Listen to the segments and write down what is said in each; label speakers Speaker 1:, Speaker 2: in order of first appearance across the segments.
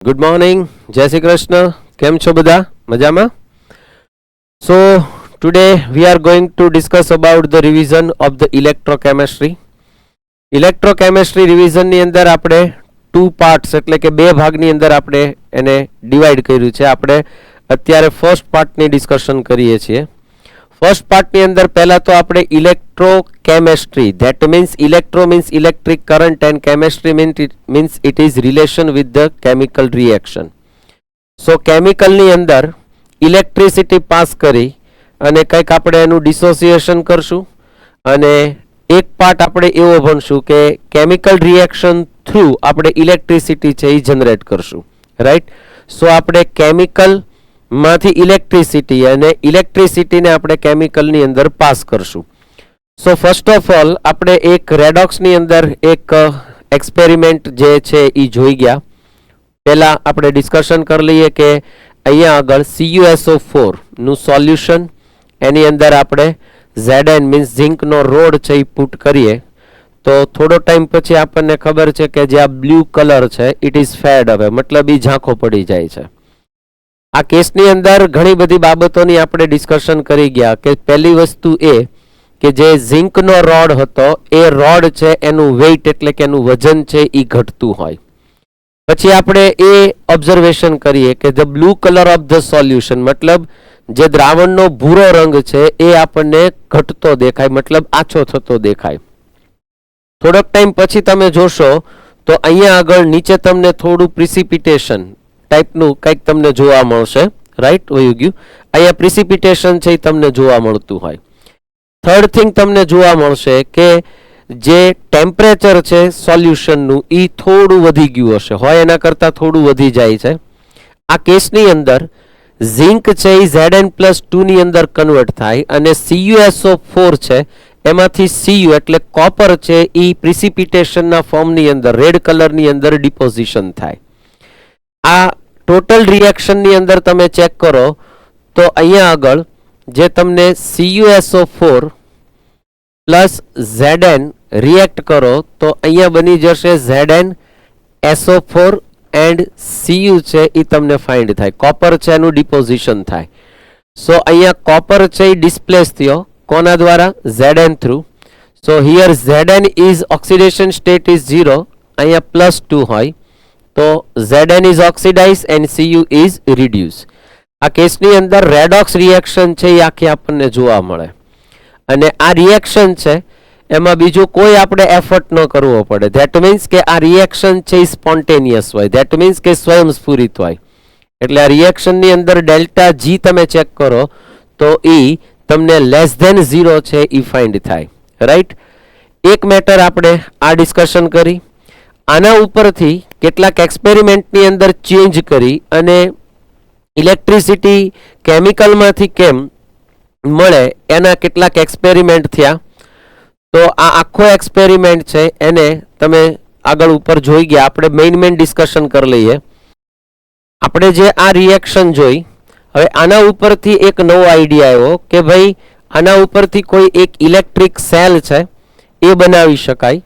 Speaker 1: Good morning, જય શ્રી કૃષ્ણ. કેમ છો બધા? મજામાં? So today we are going to discuss about the revision of the electrochemistry. Electrochemistry રિવિઝનની અંદર આપણે 2 પાર્ટ્સ એટલે કે 2 ભાગની અંદર આપણે એને ડિવાઈડ કર્યું છે. આપણે અત્યારે ફર્સ્ટ પાર્ટની ડિસ્કશન કરીએ છીએ. ફર્સ્ટ પાર્ટની અંદર પહેલા તો આપણે electrochemistry, that means electro means electric current and chemistry means it is relation with the chemical reaction. So કેમિકલની અંદર ઇલેક્ટ્રિસિટી પાસ કરી અને કંઈક આપણે એનું ડિસોસિએશન કરશું અને એક પાર્ટ આપણે એવો ભણશું કે કેમિકલ રિએક્શન થ્રુ આપણે ઇલેક્ટ્રિસિટી છે એ જનરેટ કરશું. રાઈટ? સો આપણે કેમિકલ માંથી ઇલેક્ટ્રિસિટી અને ઇલેક્ટ્રિસિટીને આપણે કેમિકલની અંદર પાસ કરશું. સો ફર્સ્ટ ઓફ ઓલ આપણે એક રેડોક્સની અંદર એક એક્સપેરિમેન્ટ જે છે એ જોઈ ગયા. પહેલાં આપણે ડિસ્કશન કરી લઈએ કે અહીંયા આગળ CuSO4 નું સોલ્યુશન, એની અંદર આપણે Zn મીન્સ ઝિંકનો રોડ છે એ પુટ કરીએ તો થોડો ટાઈમ પછી આપણને ખબર છે કે જે આ બ્લુ કલર છે ઇટ ઇઝ ફેડ અવે, મતલબ એ ઝાંખો પડી જાય છે. આ કેસની અંદર ઘણી બધી બાબતોની આપણે ડિસ્કશન કરી ગયા કે પહેલી વસ્તુ એ કે જે ઝિંકનો રોડ હતો એ રોડ છે એનું વેઇટ એટલે કે એનું વજન છે એ ઘટતું હોય. પછી આપણે એ ઓબ્ઝર્વેશન કરીએ કે the blue colour of the solution, મતલબ જે દ્રાવણનો ભૂરો રંગ છે એ આપણને ઘટતો દેખાય, મતલબ આછો થતો દેખાય. થોડોક ટાઈમ પછી તમે જોશો તો અહીંયા આગળ નીચે તમને થોડું પ્રિસિપિટેશન ટાઈપનું કંઈક તમને જોવા મળશે. રાઈટ? વયું ગયું. અહીંયા પ્રિસિપિટેશન છે એ તમને જોવા મળતું હોય. થર્ડ થિંગ તમને જોવા મળશે કે જે ટેમ્પરેચર છે સોલ્યુશનનું એ થોડું વધી ગયું હશે, હોય એના કરતાં થોડું વધી જાય છે. આ કેસની અંદર ઝિંક છે એ Zn+2 ની અંદર કન્વર્ટ થાય અને CuSO4 છે એમાંથી Cu એટલે કોપર છે એ પ્રિસિપિટેશનના ફોર્મની અંદર રેડ કલરની અંદર ડિપોઝિશન થાય. આ ટોટલ રિએક્શનની અંદર તમે ચેક કરો તો અહીંયા આગળ જે તમને CuSO4 પ્લસ Zn રિએક્ટ કરો તો અહીંયા બની જશે ZnSO4 એન્ડ Cu છે એ તમને ફાઇન્ડ થાય. કોપર છે એનું ડિપોઝિશન થાય. સો અહીંયા કોપર છે એ ડિસ્પ્લેસ થયો કોના દ્વારા? Zn through. So here Zn is oxidation state is 0, અહીંયા +2 હોય તો Zn is oxidized and Cu is reduced. આ કેસની અંદર રેડોક્સ રિએક્શન છે એ આખી આપણને જોવા મળે અને આ રિએક્શન છે એમાં બીજું કોઈ આપણે એફર્ટ ન કરવો પડે. ધેટ મીન્સ કે આ રિએક્શન છે એ સ્પોન્ટેનિયસ હોય, ધેટ મીન્સ કે સ્વયંસ્ફુરિત હોય. એટલે આ રિએક્શનની અંદર ડેલ્ટા G તમે ચેક કરો તો એ તમને <0 છે એ ફાઇન્ડ થાય. રાઈટ? એક મેટર આપણે આ ડિસ્કશન કરી. આના ઉપરથી કેટલાક એક્સપેરિમેન્ટની અંદર ચેન્જ કરી અને ઇલેક્ટ્રિસિટી કેમિકલમાંથી કેમ મળે એના કેટલાક એક્સપેરિમેન્ટ થયા. તો આ આખો એક્સપેરિમેન્ટ છે એને તમે આગળ ઉપર જોઈ ગયા. આપણે મેઇન ડિસ્કશન કરી લઈએ. આપણે જે આ રિએક્શન જોઈ, હવે આના ઉપરથી એક નવો આઈડિયા આવ્યો કે ભાઈ આના ઉપરથી કોઈ એક ઇલેક્ટ્રિક સેલ છે એ બનાવી શકાય.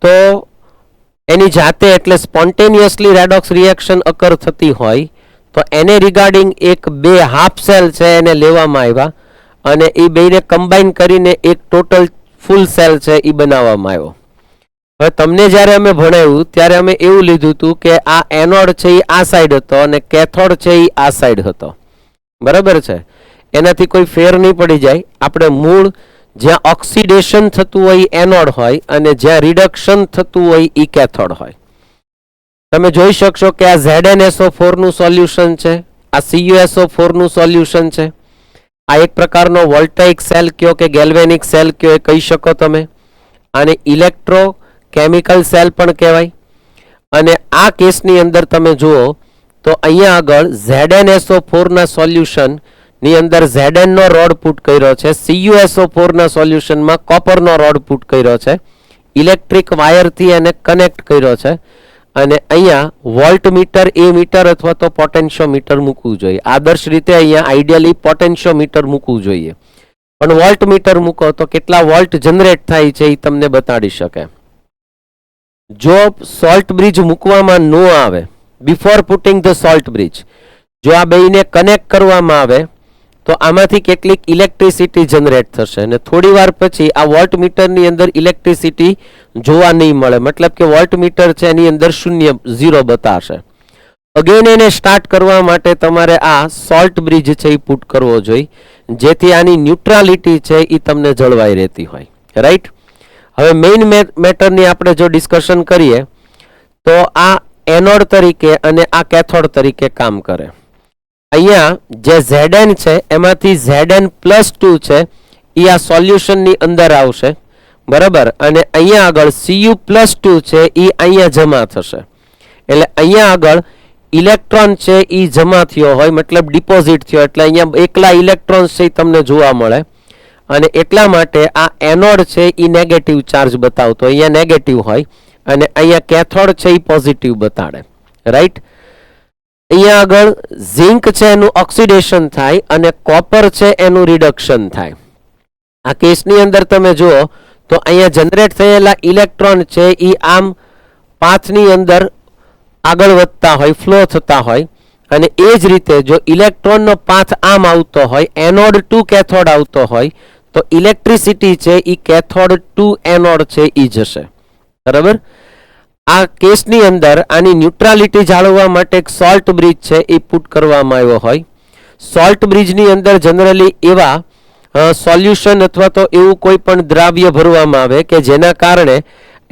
Speaker 1: તો એની જાતે એટલે સ્પોન્ટેનિયસલી રેડોક્સ રિએક્શન અકર થતી હોય તો એને રિગાર્ડિંગ એક 2 હાફ સેલ છે એને લેવામાં આવ્યા અને એ બેને કમ્બાઈન કરીને એક ટોટલ ફૂલ સેલ છે એ બનાવવામાં આવ્યો. હવે તમને જ્યારે અમે ભણાવ્યું ત્યારે અમે એવું લીધું હતું કે આ એનોડ છે એ આ સાઈડ હતો અને કેથોડ છે એ આ સાઈડ હતો. બરાબર છે? એનાથી કોઈ ફેર નહીં પડી જાય. આપણે મૂળ જ્યાં ઓક્સિડેશન થતું હોય એનોડ હોય અને જ્યાં રિડક્શન થતું હોય એ કેથોડ હોય. તમે જોઈ શકશો કે આ ZnSO4 નું સોલ્યુશન છે, આ CuSO4 નું સોલ્યુશન છે. આ એક પ્રકારનો વોલ્ટાઇક સેલ કયો કે ગેલ્વેનિક સેલ કયો એ કહી શકો તમે. આને ઇલેક્ટ્રો કેમિકલ સેલ પણ કહેવાય. અને આ કેસની અંદર તમે જુઓ તો અહીંયા આગળ ZnSO4 ના સોલ્યુશન ની અંદર Zn નો રોડ પુટ કર્યો છે, CuSO4 ના સોલ્યુશનમાં કોપરનો રોડ પુટ કર્યો છે, ઇલેક્ટ્રિક વાયરથી એને કનેક્ટ કર્યો છે અને અહીંયા વોલ્ટમીટર એ મીટર અથવા તો પોટેન્શિયોમીટર મૂકવું જોઈએ. આદર્શ રીતે અહીંયા આઈડિયલી પોટેન્શિયોમીટર મૂકવું જોઈએ, પણ વોલ્ટમીટર મૂકો તો કેટલા વોલ્ટ જનરેટ થાય છે એ તમને બતાડી શકે. જો સોલ્ટ બ્રિજ મૂકવામાં ન આવે before putting the salt bridge જો આ બેયને કનેક્ટ કરવામાં આવે તો આમાંથી કેટલીક ઇલેક્ટ્રિસિટી જનરેટ થશે અને થોડી વાર પછી આ વોલ્ટમીટરની અંદર ઇલેક્ટ્રિસિટી જોવા નહીં મળે, મતલબ કે વોલ્ટમીટર છે એની અંદર શૂન્ય ઝીરો બતાવશે. અગેન એને સ્ટાર્ટ કરવા માટે તમારે આ સોલ્ટ બ્રિજ છે એ પુટ કરવો જોઈએ, જેથી આની ન્યુટ્રાલિટી છે એ તમને જળવાઈ રહેતી હોય. રાઈટ. હવે મેઇન મેટરની આપણે જો ડિસ્કશન કરીએ તો આ એનોડ તરીકે અને આ કેથોડ તરીકે કામ કરે. અહીંયા જે Zn છે એમાંથી Zn+2 છે એ આ સોલ્યુશનની અંદર આવશે, બરાબર, અને અહીંયા આગળ Cu+2 છે એ અહીંયા જમા થશે. એટલે અહીંયા આગળ ઇલેક્ટ્રોન છે એ જમા થયો હોય, મતલબ ડિપોઝિટ થયો, એટલે અહીંયા એકલા ઇલેક્ટ્રોન્સ છે એ તમને જોવા મળે અને એટલા માટે આ એનોડ છે એ નેગેટિવ ચાર્જ બતાવતો, અહીંયા નેગેટિવ હોય અને અહીંયા કેથોડ છે એ પોઝિટિવ બતાડે. રાઈટ. અહીંયા આગળ ઝિંક છે એનું ઓક્સિડેશન થાય અને કોપર છે એનું રિડક્શન થાય. આ કેસની અંદર તમે જુઓ તો અહીંયા જનરેટ થયેલા ઇલેક્ટ્રોન છે એ આમ પાથની અંદર આગળ વધતા હોય, ફ્લો થતા હોય, અને એ જ રીતે જો ઇલેક્ટ્રોનનો પાથ આમ આવતો હોય, એનોડ ટુ કેથોડ આવતો હોય, તો ઇલેક્ટ્રિસિટી છે એ કેથોડ ટુ એનોડ છે એ જશે. બરાબર. આ કેસની અંદર આની ન્યુટ્રાલિટી જાળવવા માટે એક સોલ્ટ બ્રિજ છે એ પુટ કરવામાં આવ્યો હોય. સોલ્ટ બ્રિજની અંદર જનરલી એવા સોલ્યુશન અથવા તો એવું કોઈ પણ દ્રાવ્ય ભરવામાં આવે કે જેના કારણે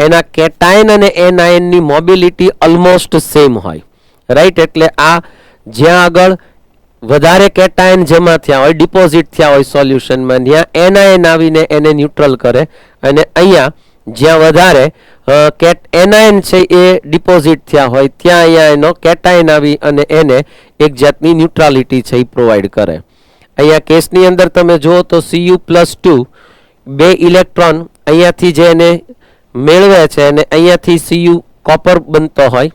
Speaker 1: એના કેટાયન અને એનાયનની મોબિલિટી ઓલમોસ્ટ સેમ હોય. રાઈટ. એટલે આ જ્યાં આગળ વધારે કેટાયન જમા થયા હોય, ડિપોઝિટ થયા હોય સોલ્યુશનમાં, ત્યાં એનાયન આવીને એને ન્યુટ્રલ કરે અને અહીંયા જ્યાં વધારે એનાયન છે એ ડિપોઝિટ થયા હોય ત્યાં અહીંયા એનો કેટાયન આવી અને એને એક જાતની ન્યુટ્રાલિટી છે એ પ્રોવાઈડ કરે. અહીંયા કેસની અંદર તમે જુઓ તો Cu+2 બે ઇલેક્ટ્રોન અહીંયાથી જે એને મેળવે છે અને અહીંયાથી Cu કોપર બનતો હોય,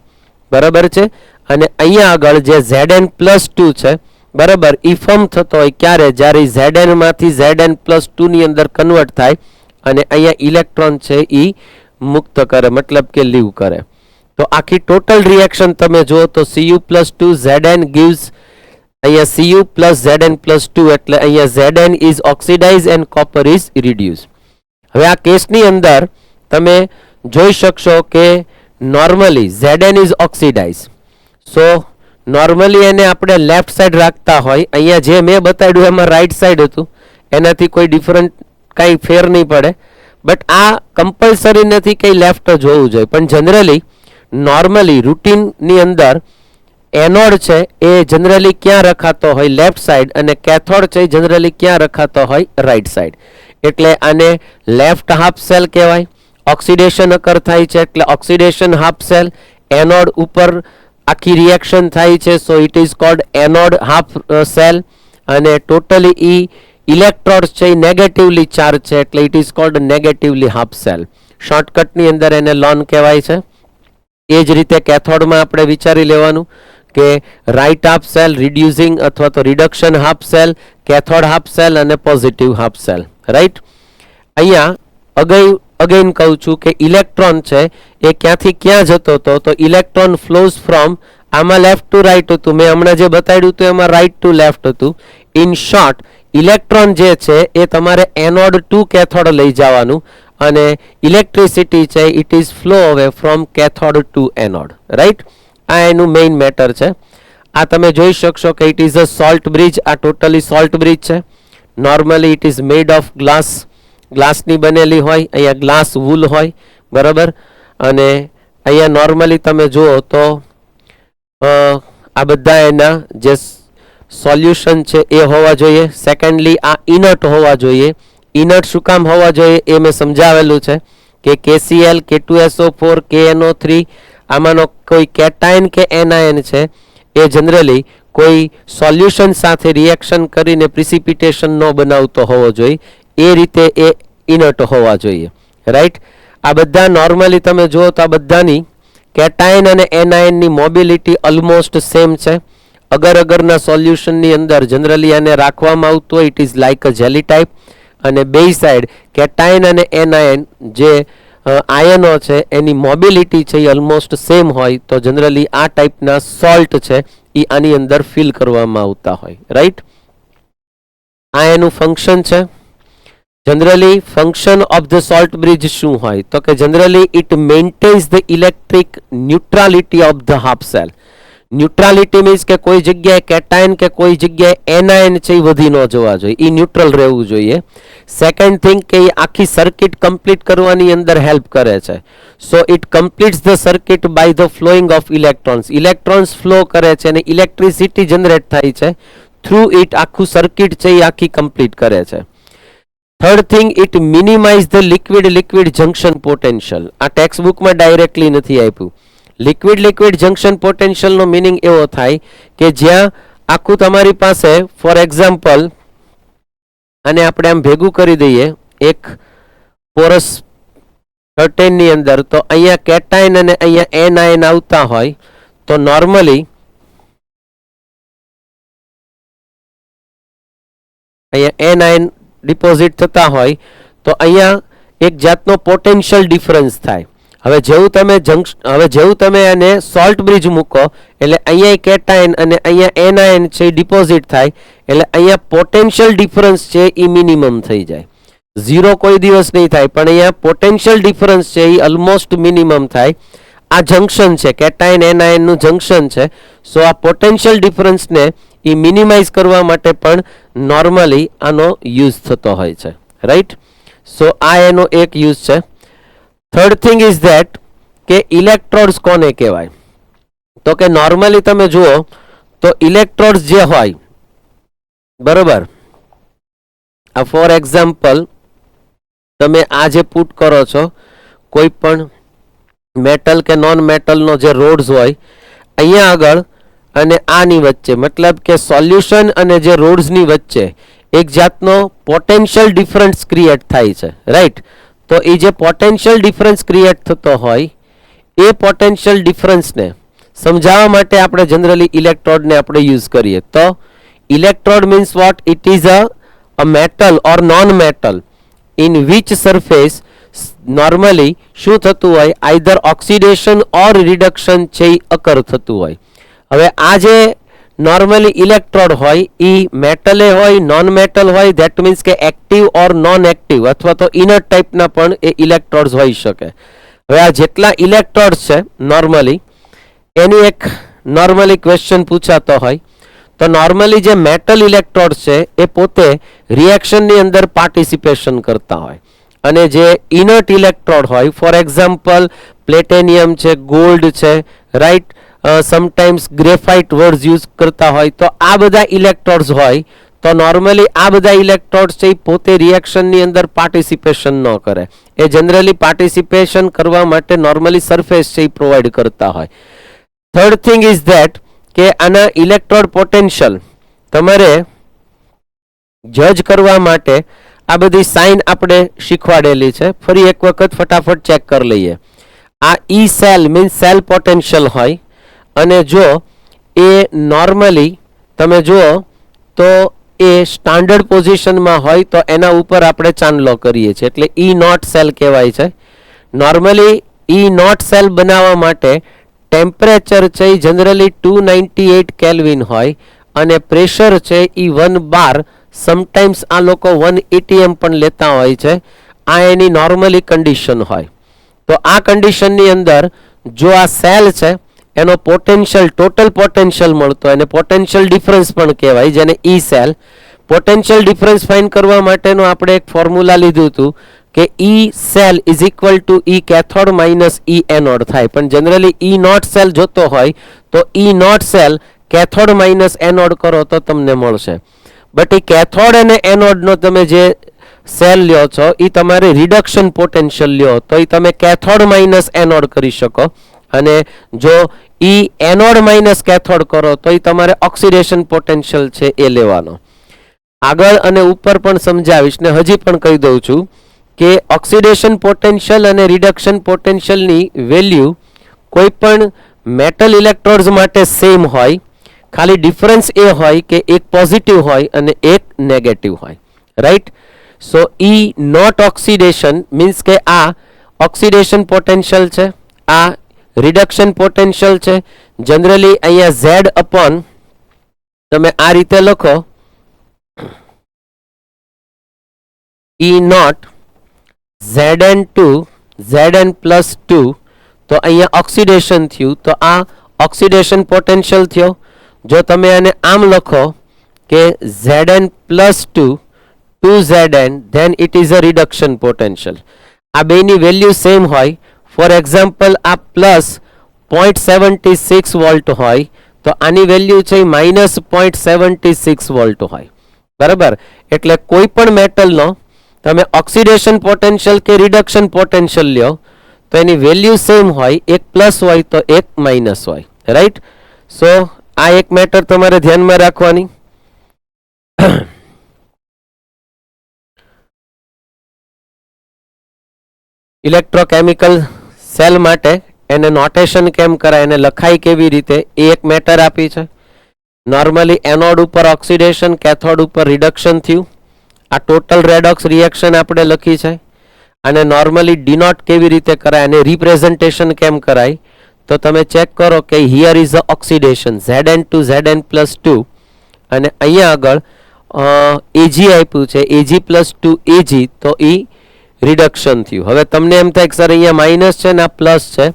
Speaker 1: બરાબર છે, અને અહીંયા આગળ જે Zn+2 છે, બરાબર, ઈ ફોર્મ થતો હોય ક્યારે, જ્યારે Zn માંથી Zn+2 ની અંદર કન્વર્ટ થાય અને અહીંયા ઇલેક્ટ્રોન છે એ મુક્ત કરે, મતલબ કે લીવ કરે. તો આખી ટોટલ રિએક્શન તમે જુઓ તો Cu+2 Zn gives અહીંયા Cu + Zn+2 એટલે અહીંયા Zn is oxidized and copper is reduced. હવે આ કેસની અંદર તમે જોઈ શકશો કે normally Zn is oxidized. So normally એને આપણે લેફ્ટ સાઈડ રાખતા હોય, અહીંયા જે મેં બતાવ્યું એમાં રાઈટ સાઈડ હતું, એનાથી કોઈ ડિફરન્ટ કાંઈ ફેર નહીં પડે, બટ આ કમ્પલસરી નથી કે લેફ્ટ જ હોવું જોઈએ, પણ જનરલી નોર્મલી રૂટીનની અંદર એનોડ છે એ જનરલી ક્યાં રખાતો હોય, લેફ્ટ સાઈડ, અને કેથોડ છે જનરલી ક્યાં રખાતો હોય, રાઈટ સાઈડ. એટલે આને લેફ્ટ હાફ સેલ કહેવાય. ઓક્સિડેશન અકર થાય છે એટલે ઓક્સિડેશન હાફ સેલ. એનોડ ઉપર આખી રિએક્શન થાય છે, so it is called anode half cell. અને ટોટલી ઈ ઇલેક્ટ્રોડ્સ છે એ નેગેટિવલી ચાર્જ છે એટલે it is called negatively half cell. શોર્ટકટની અંદર એને લોન કહેવાય છે. એ જ રીતે કેથોડમાં આપણે વિચારી લેવાનું કે રાઈટ હાફ સેલ, રિડ્યુસિંગ અથવા તો reduction half cell, cathode half cell અને પોઝિટિવ હાફ સેલ. રાઈટ. અહીંયા અગેન કહું છું કે ઇલેક્ટ્રોન છે એ ક્યાંથી ક્યાં જતો હતો, તો ઇલેક્ટ્રોન ફ્લોઝ ફ્રોમ, આમાં લેફ્ટ ટુ રાઈટ હતું, મેં હમણાં જે બતાવ્યું હતું એમાં રાઈટ ટુ લેફ્ટ હતું. ઇન શોર્ટ ઇલેક્ટ્રોન જે છે એ તમારે એનોડ ટુ કેથોડ લઈ જવાનું અને ઇલેક્ટ્રિસિટી છે it is flow away from cathode to anode. Right. આ એનું મેઇન મેટર છે. આ તમે જોઈ શકશો કે it is a salt bridge. આ ટોટલી સોલ્ટ બ્રિજ છે. Normally it is made of glass, ગ્લાસની બનેલી હોય, અહીંયા ગ્લાસ વૂલ હોય, બરાબર. અને અહીંયા નોર્મલી તમે જુઓ તો આ બધા એના જે સોલ્યુશન છે એ હોવા જોઈએ. સેકન્ડલી આ ઇનર્ટ હોવા જોઈએ. ઇનર્ટ શું કામ હોવા જોઈએ એ મેં સમજાવેલું છે કે KCl, K2SO4, KNO3 આમાંનો કોઈ કેટાયન કે એનાયન છે એ જનરલી કોઈ સોલ્યુશન સાથે રિએક્શન કરીને પ્રિસિપિટેશન ન બનાવતો હોવો જોઈએ, એ રીતે એ ઇનર્ટ હોવા જોઈએ. રાઈટ. આ બધા નોર્મલી તમે જુઓ તો આ બધાની કેટાયન અને એનાયનની મોબિલિટી ઓલમોસ્ટ સેમ છે. અગર અગરના સોલ્યુશનની અંદર જનરલી આને રાખવામાં આવતું હોય, it is like a jelly type, અને બે સાઈડ કેટાયન અને એનાયન જે આયનો છે એની મોબિલિટી છે એ ઓલમોસ્ટ સેમ હોય તો જનરલી આ ટાઈપના સોલ્ટ છે એ આની અંદર ફિલ કરવામાં આવતા હોય, રાઈટ. આ એનું ફંક્શન છે. Generally function of the salt bridge શું હોય તો કે generally it maintains the electric neutrality of the half cell. Neutrality means કે કોઈ જગ્યાએ કેટાયન કે કોઈ જગ્યાએ એનાયન છે એ વધી ન જવા જોઈએ, એ ન્યુટ્રલ રહેવું જોઈએ. સેકન્ડ થિંગ કે એ આખી સર્કિટ કમ્પ્લીટ કરવાની અંદર હેલ્પ કરે છે. So it completes the circuit by the flowing of electrons. Electrons flow કરે છે અને ઇલેક્ટ્રિસિટી જનરેટ થાય છે થ્રુ ઇટ. આખું સર્કિટ છે એ આખી કમ્પ્લીટ કરે છે. Third thing it minimise the liquid junction potential. આ ટેક્સ્ટ બુકમાં ડાયરેક્ટલી નથી આપ્યું. Liquid junction potential no meaning એવો થાય કે જ્યાં આખું તમારી પાસે ફોર એક્ઝામ્પલ આને આપણે આમ ભેગું કરી દઈએ એક પોરસ કર્ટેન ની અંદર, તો અહીંયા કેટાયન અને અહીંયા એનાયન આવતા હોય તો નોર્મલી અહીંયા એનાયન ડિપોઝિટ થતા હોય તો અહીંયા એક જાતનો પોટેન્શિયલ ડિફરન્સ થાય. હવે જેવું તમે આને સોલ્ટ બ્રિજ મૂકો એટલે અહીંયા કેટાયન અને અહીંયા એનાયન છે ડિપોઝિટ થાય એટલે અહીંયા પોટેન્શિયલ ડિફરન્સ છે એ મિનિમમ થઈ જાય. ઝીરો કોઈ દિવસ નહીં થાય પણ અહીંયા પોટેન્શિયલ ડિફરન્સ છે એ ઓલમોસ્ટ મિનિમમ થાય. આ જંક્શન છે, કેટાયન એનાયન નું જંક્શન છે. સો આ પોટેન્શિયલ ડિફરન્સને એ મિનિમાઇઝ કરવા માટે પણ નોર્મલી આનો યુઝ થતો હોય છે, રાઈટ. સો આ એનો એક યુઝ છે. થર્ડ થિંગ ઇઝ ધેટ કે ઇલેક્ટ્રોડ્સ કોને કહેવાય તો કે નોર્મલી તમે જુઓ તો ઇલેક્ટ્રોડ્સ જે હોય બરોબર, આ ફોર એક્ઝામ્પલ તમે આ જે પુટ કરો છો કોઈ પણ મેટલ કે નોન મેટલનો જે રોડ્સ હોય અહીંયા આગળ અને આની વચ્ચે, મતલબ કે સોલ્યુશન અને જે રોડ્સની વચ્ચે એક જાતનો પોટેન્શિયલ ડિફરન્સ ક્રિએટ થાય છે, રાઈટ. તો એ જે પોટેન્શિયલ ડિફરન્સ ક્રિએટ થતો હોય એ પોટેન્શિયલ ડિફરન્સને સમજાવવા માટે આપણે જનરલી ઇલેક્ટ્રોડને આપણે યુઝ કરીએ. તો electrode means what? It is a metal or non metal in which surface normally શું થતું હોય, આઈધર ઓક્સિડેશન ઓર રિડક્શન છે એ અકર થતું હોય. હવે આ જે નોર્મલી ઇલેક્ટ્રોડ હોય એ મેટલે હોય, નોન મેટલ હોય, ધેટ મીન્સ કે એક્ટિવ ઓર નોન એક્ટિવ અથવા તો ઇનર્ટ ટાઈપના પણ એ ઇલેક્ટ્રોડ્સ હોઈ શકે. હવે આ જેટલા ઇલેક્ટ્રોડ્સ છે નોર્મલી એની એક નોર્મલી ક્વેશ્ચન પૂછાતો હોય તો નોર્મલી જે મેટલ ઇલેક્ટ્રોડ્સ છે એ પોતે રિએક્શનની અંદર પાર્ટિસિપેશન કરતા હોય અને જે ઇનર્ટ ઇલેક્ટ્રોડ હોય ફોર એક્ઝામ્પલ પ્લેટેનિયમ છે, ગોલ્ડ છે, right, sometimes graphite words use કરતા હોય તો આ બધા ઇલેક્ટ્રોડ્સ હોય તો નોર્મલી આ બધા ઇલેક્ટ્રોડ્સ છે એ પોતે રિએક્શનની અંદર પાર્ટિસિપેશન ન કરે. એ જનરલી પાર્ટિસિપેશન કરવા માટે નોર્મલી સરફેસ છે એ પ્રોવાઈડ કરતા હોય. થર્ડ થિંગ ઇઝ ધેટ કે આના ઇલેક્ટ્રોડ પોટેન્શિયલ તમારે જજ કરવા માટે આ બધી સાઇન આપણે શીખવાડેલી છે. ફરી એક વખત ફટાફટ ચેક કરી લઈએ. આ ઈ સેલ મીન્સ સેલ પોટેન્શિયલ હોય અને જો એ નોર્મલી તમે જુઓ તો એ સ્ટાન્ડર્ડ પોઝિશનમાં હોય તો એના ઉપર આપણે ચાંદલો કરીએ છીએ એટલે ઈ નોટ સેલ કહેવાય છે. નોર્મલી ઈ નોટ સેલ બનાવવા માટે ટેમ્પરેચર છે એ જનરલી 298 કેલ્વિન હોય અને પ્રેશર છે એ 1 બાર, સમટાઈમ્સ આ લોકો 1 ATM પણ લેતા હોય છે. આ એની નોર્મલી કન્ડિશન હોય. તો આ કન્ડિશનની અંદર જો આ સેલ છે એનો પોટેન્શિયલ ટોટલ પોટેન્શિયલ મળતો એને પોટેન્શિયલ ડિફરન્સ પણ કહેવાય જેને E cell. Potential difference find કરવા માટેનું આપણે એક ફોર્મ્યુલા લીધું હતું કે E cell is equal to E cathode minus E anode થાય, પણ જનરલી ઈ નોટ સેલ જોતો હોય તો E not cell cathode minus anode કરો તો તમને મળશે. બટ એ કેથોડ અને એનોડનો તમે જે સેલ લ્યો છો એ તમારે રિડક્શન પોટેન્શિયલ લ્યો તો એ તમે કેથોડ માઇનસ એનોડ કરી શકો અને જો ઈ એનોડ માઇનસ કેથોડ કરો તો એ તમારે ઓક્સિડેશન પોટેન્શિયલ છે એ લેવાનો. આગળ અને ઉપર પણ સમજાવીશ ને હજી પણ કહી દઉં છું કે ઓક્સિડેશન પોટેન્શિયલ અને રિડક્શન પોટેન્શિયલની વેલ્યુ કોઈ પણ મેટલ ઇલેક્ટ્રોડ્સ માટે સેમ હોય, ખાલી ડિફરન્સ એ હોય કે એક પોઝિટિવ હોય અને એક નેગેટિવ હોય, right. So E not oxidation means કે આ ઓક્સિડેશન પોટેન્શિયલ છે, આ રિડક્શન પોટેન્શિયલ છે. જનરલી અહીંયા Z અપોન તમે આ રીતે લખો E નોટ Zn2 Zn+2, તો અહીંયા ઓક્સિડેશન થયું, તો આ ઓક્સિડેશન પોટેન્શિયલ થયો. જો તમે આને આમ લખો કે Zn+2 2Zn, then it is a reduction potential. આ બેની વેલ્યુ સેમ હોય. ફોર એક્ઝામ્પલ આ પ્લસ 0.76 વોલ્ટ હોય તો આની વેલ્યુ છે -0.76 વોલ્ટ હોય. બરાબર, એટલે કોઈ પણ મેટલનો તમે ઓક્સિડેશન પોટેન્શિયલ કે રિડક્શન પોટેન્શિયલ લ્યો તો એની વેલ્યુ સેમ હોય, એક પ્લસ હોય તો એક માઇનસ હોય. રાઈટ. સો આ એક મેટર તમારે ધ્યાનમાં રાખવાની. ઇલેક્ટ્રોકેમિકલ સેલ માટે એને નોટેશન કેમ કરાય, એને લખાય કેવી રીતે, એ એક મેટર આપી છે. નોર્મલી એનોડ ઉપર ઓક્સિડેશન, કેથોડ ઉપર રિડક્શન થયું. આ ટોટલ રેડોક્સ રિએક્શન આપણે લખી છે. અને નોર્મલી ડિનોટ કેવી રીતે કરાય અને રિપ્રેઝન્ટેશન કેમ કરાય, તો તમે ચેક કરો કે here is a oxidation Zn2 Zn+2 અને અહીંયા આગળ Ag આપ્યું છે Ag+2 Ag, તો એ રિડક્શન થયું. હવે તમને એમ થાય કે સર અહીંયા માઇનસ છે ને આ પ્લસ છે,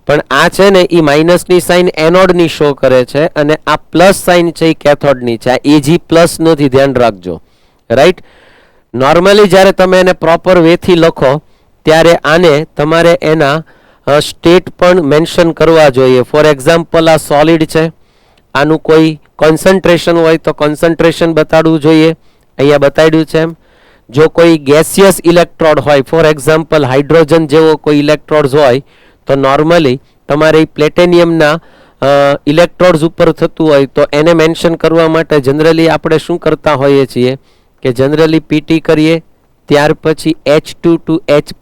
Speaker 1: પણ આ છે ને એ માઇનસની સાઇન એનોડની શો કરે છે અને આ પ્લસ સાઇન છે એ કેથોડની છે. આ Ag+ નથી, ધ્યાન રાખજો. રાઈટ. નોર્મલી જ્યારે તમે એને પ્રોપર વેથી લખો ત્યારે આને તમારે એના સ્ટેટ પણ મેન્શન કરવા જોઈએ. ફોર એક્ઝામ્પલ આ સોલિડ છે, આનું કોઈ કોન્સન્ટ્રેશન હોય તો કોન્સન્ટ્રેશન બતાડવું જોઈએ. અહીંયા બતાડ્યું છે એમ. જો કોઈ ગેસિયસ ઇલેક્ટ્રોડ હોય, ફોર એક્ઝામ્પલ હાઇડ્રોજન જેવો કોઈ ઇલેક્ટ્રોડ્સ હોય, તો નોર્મલી તમારે પ્લેટેનિયમના ઇલેક્ટ્રોડ્સ ઉપર થતું હોય તો એને મેન્શન કરવા માટે જનરલી આપણે શું કરતા હોઈએ છીએ કે જનરલી પીટી કરીએ, ત્યાર પછી H2 to H+,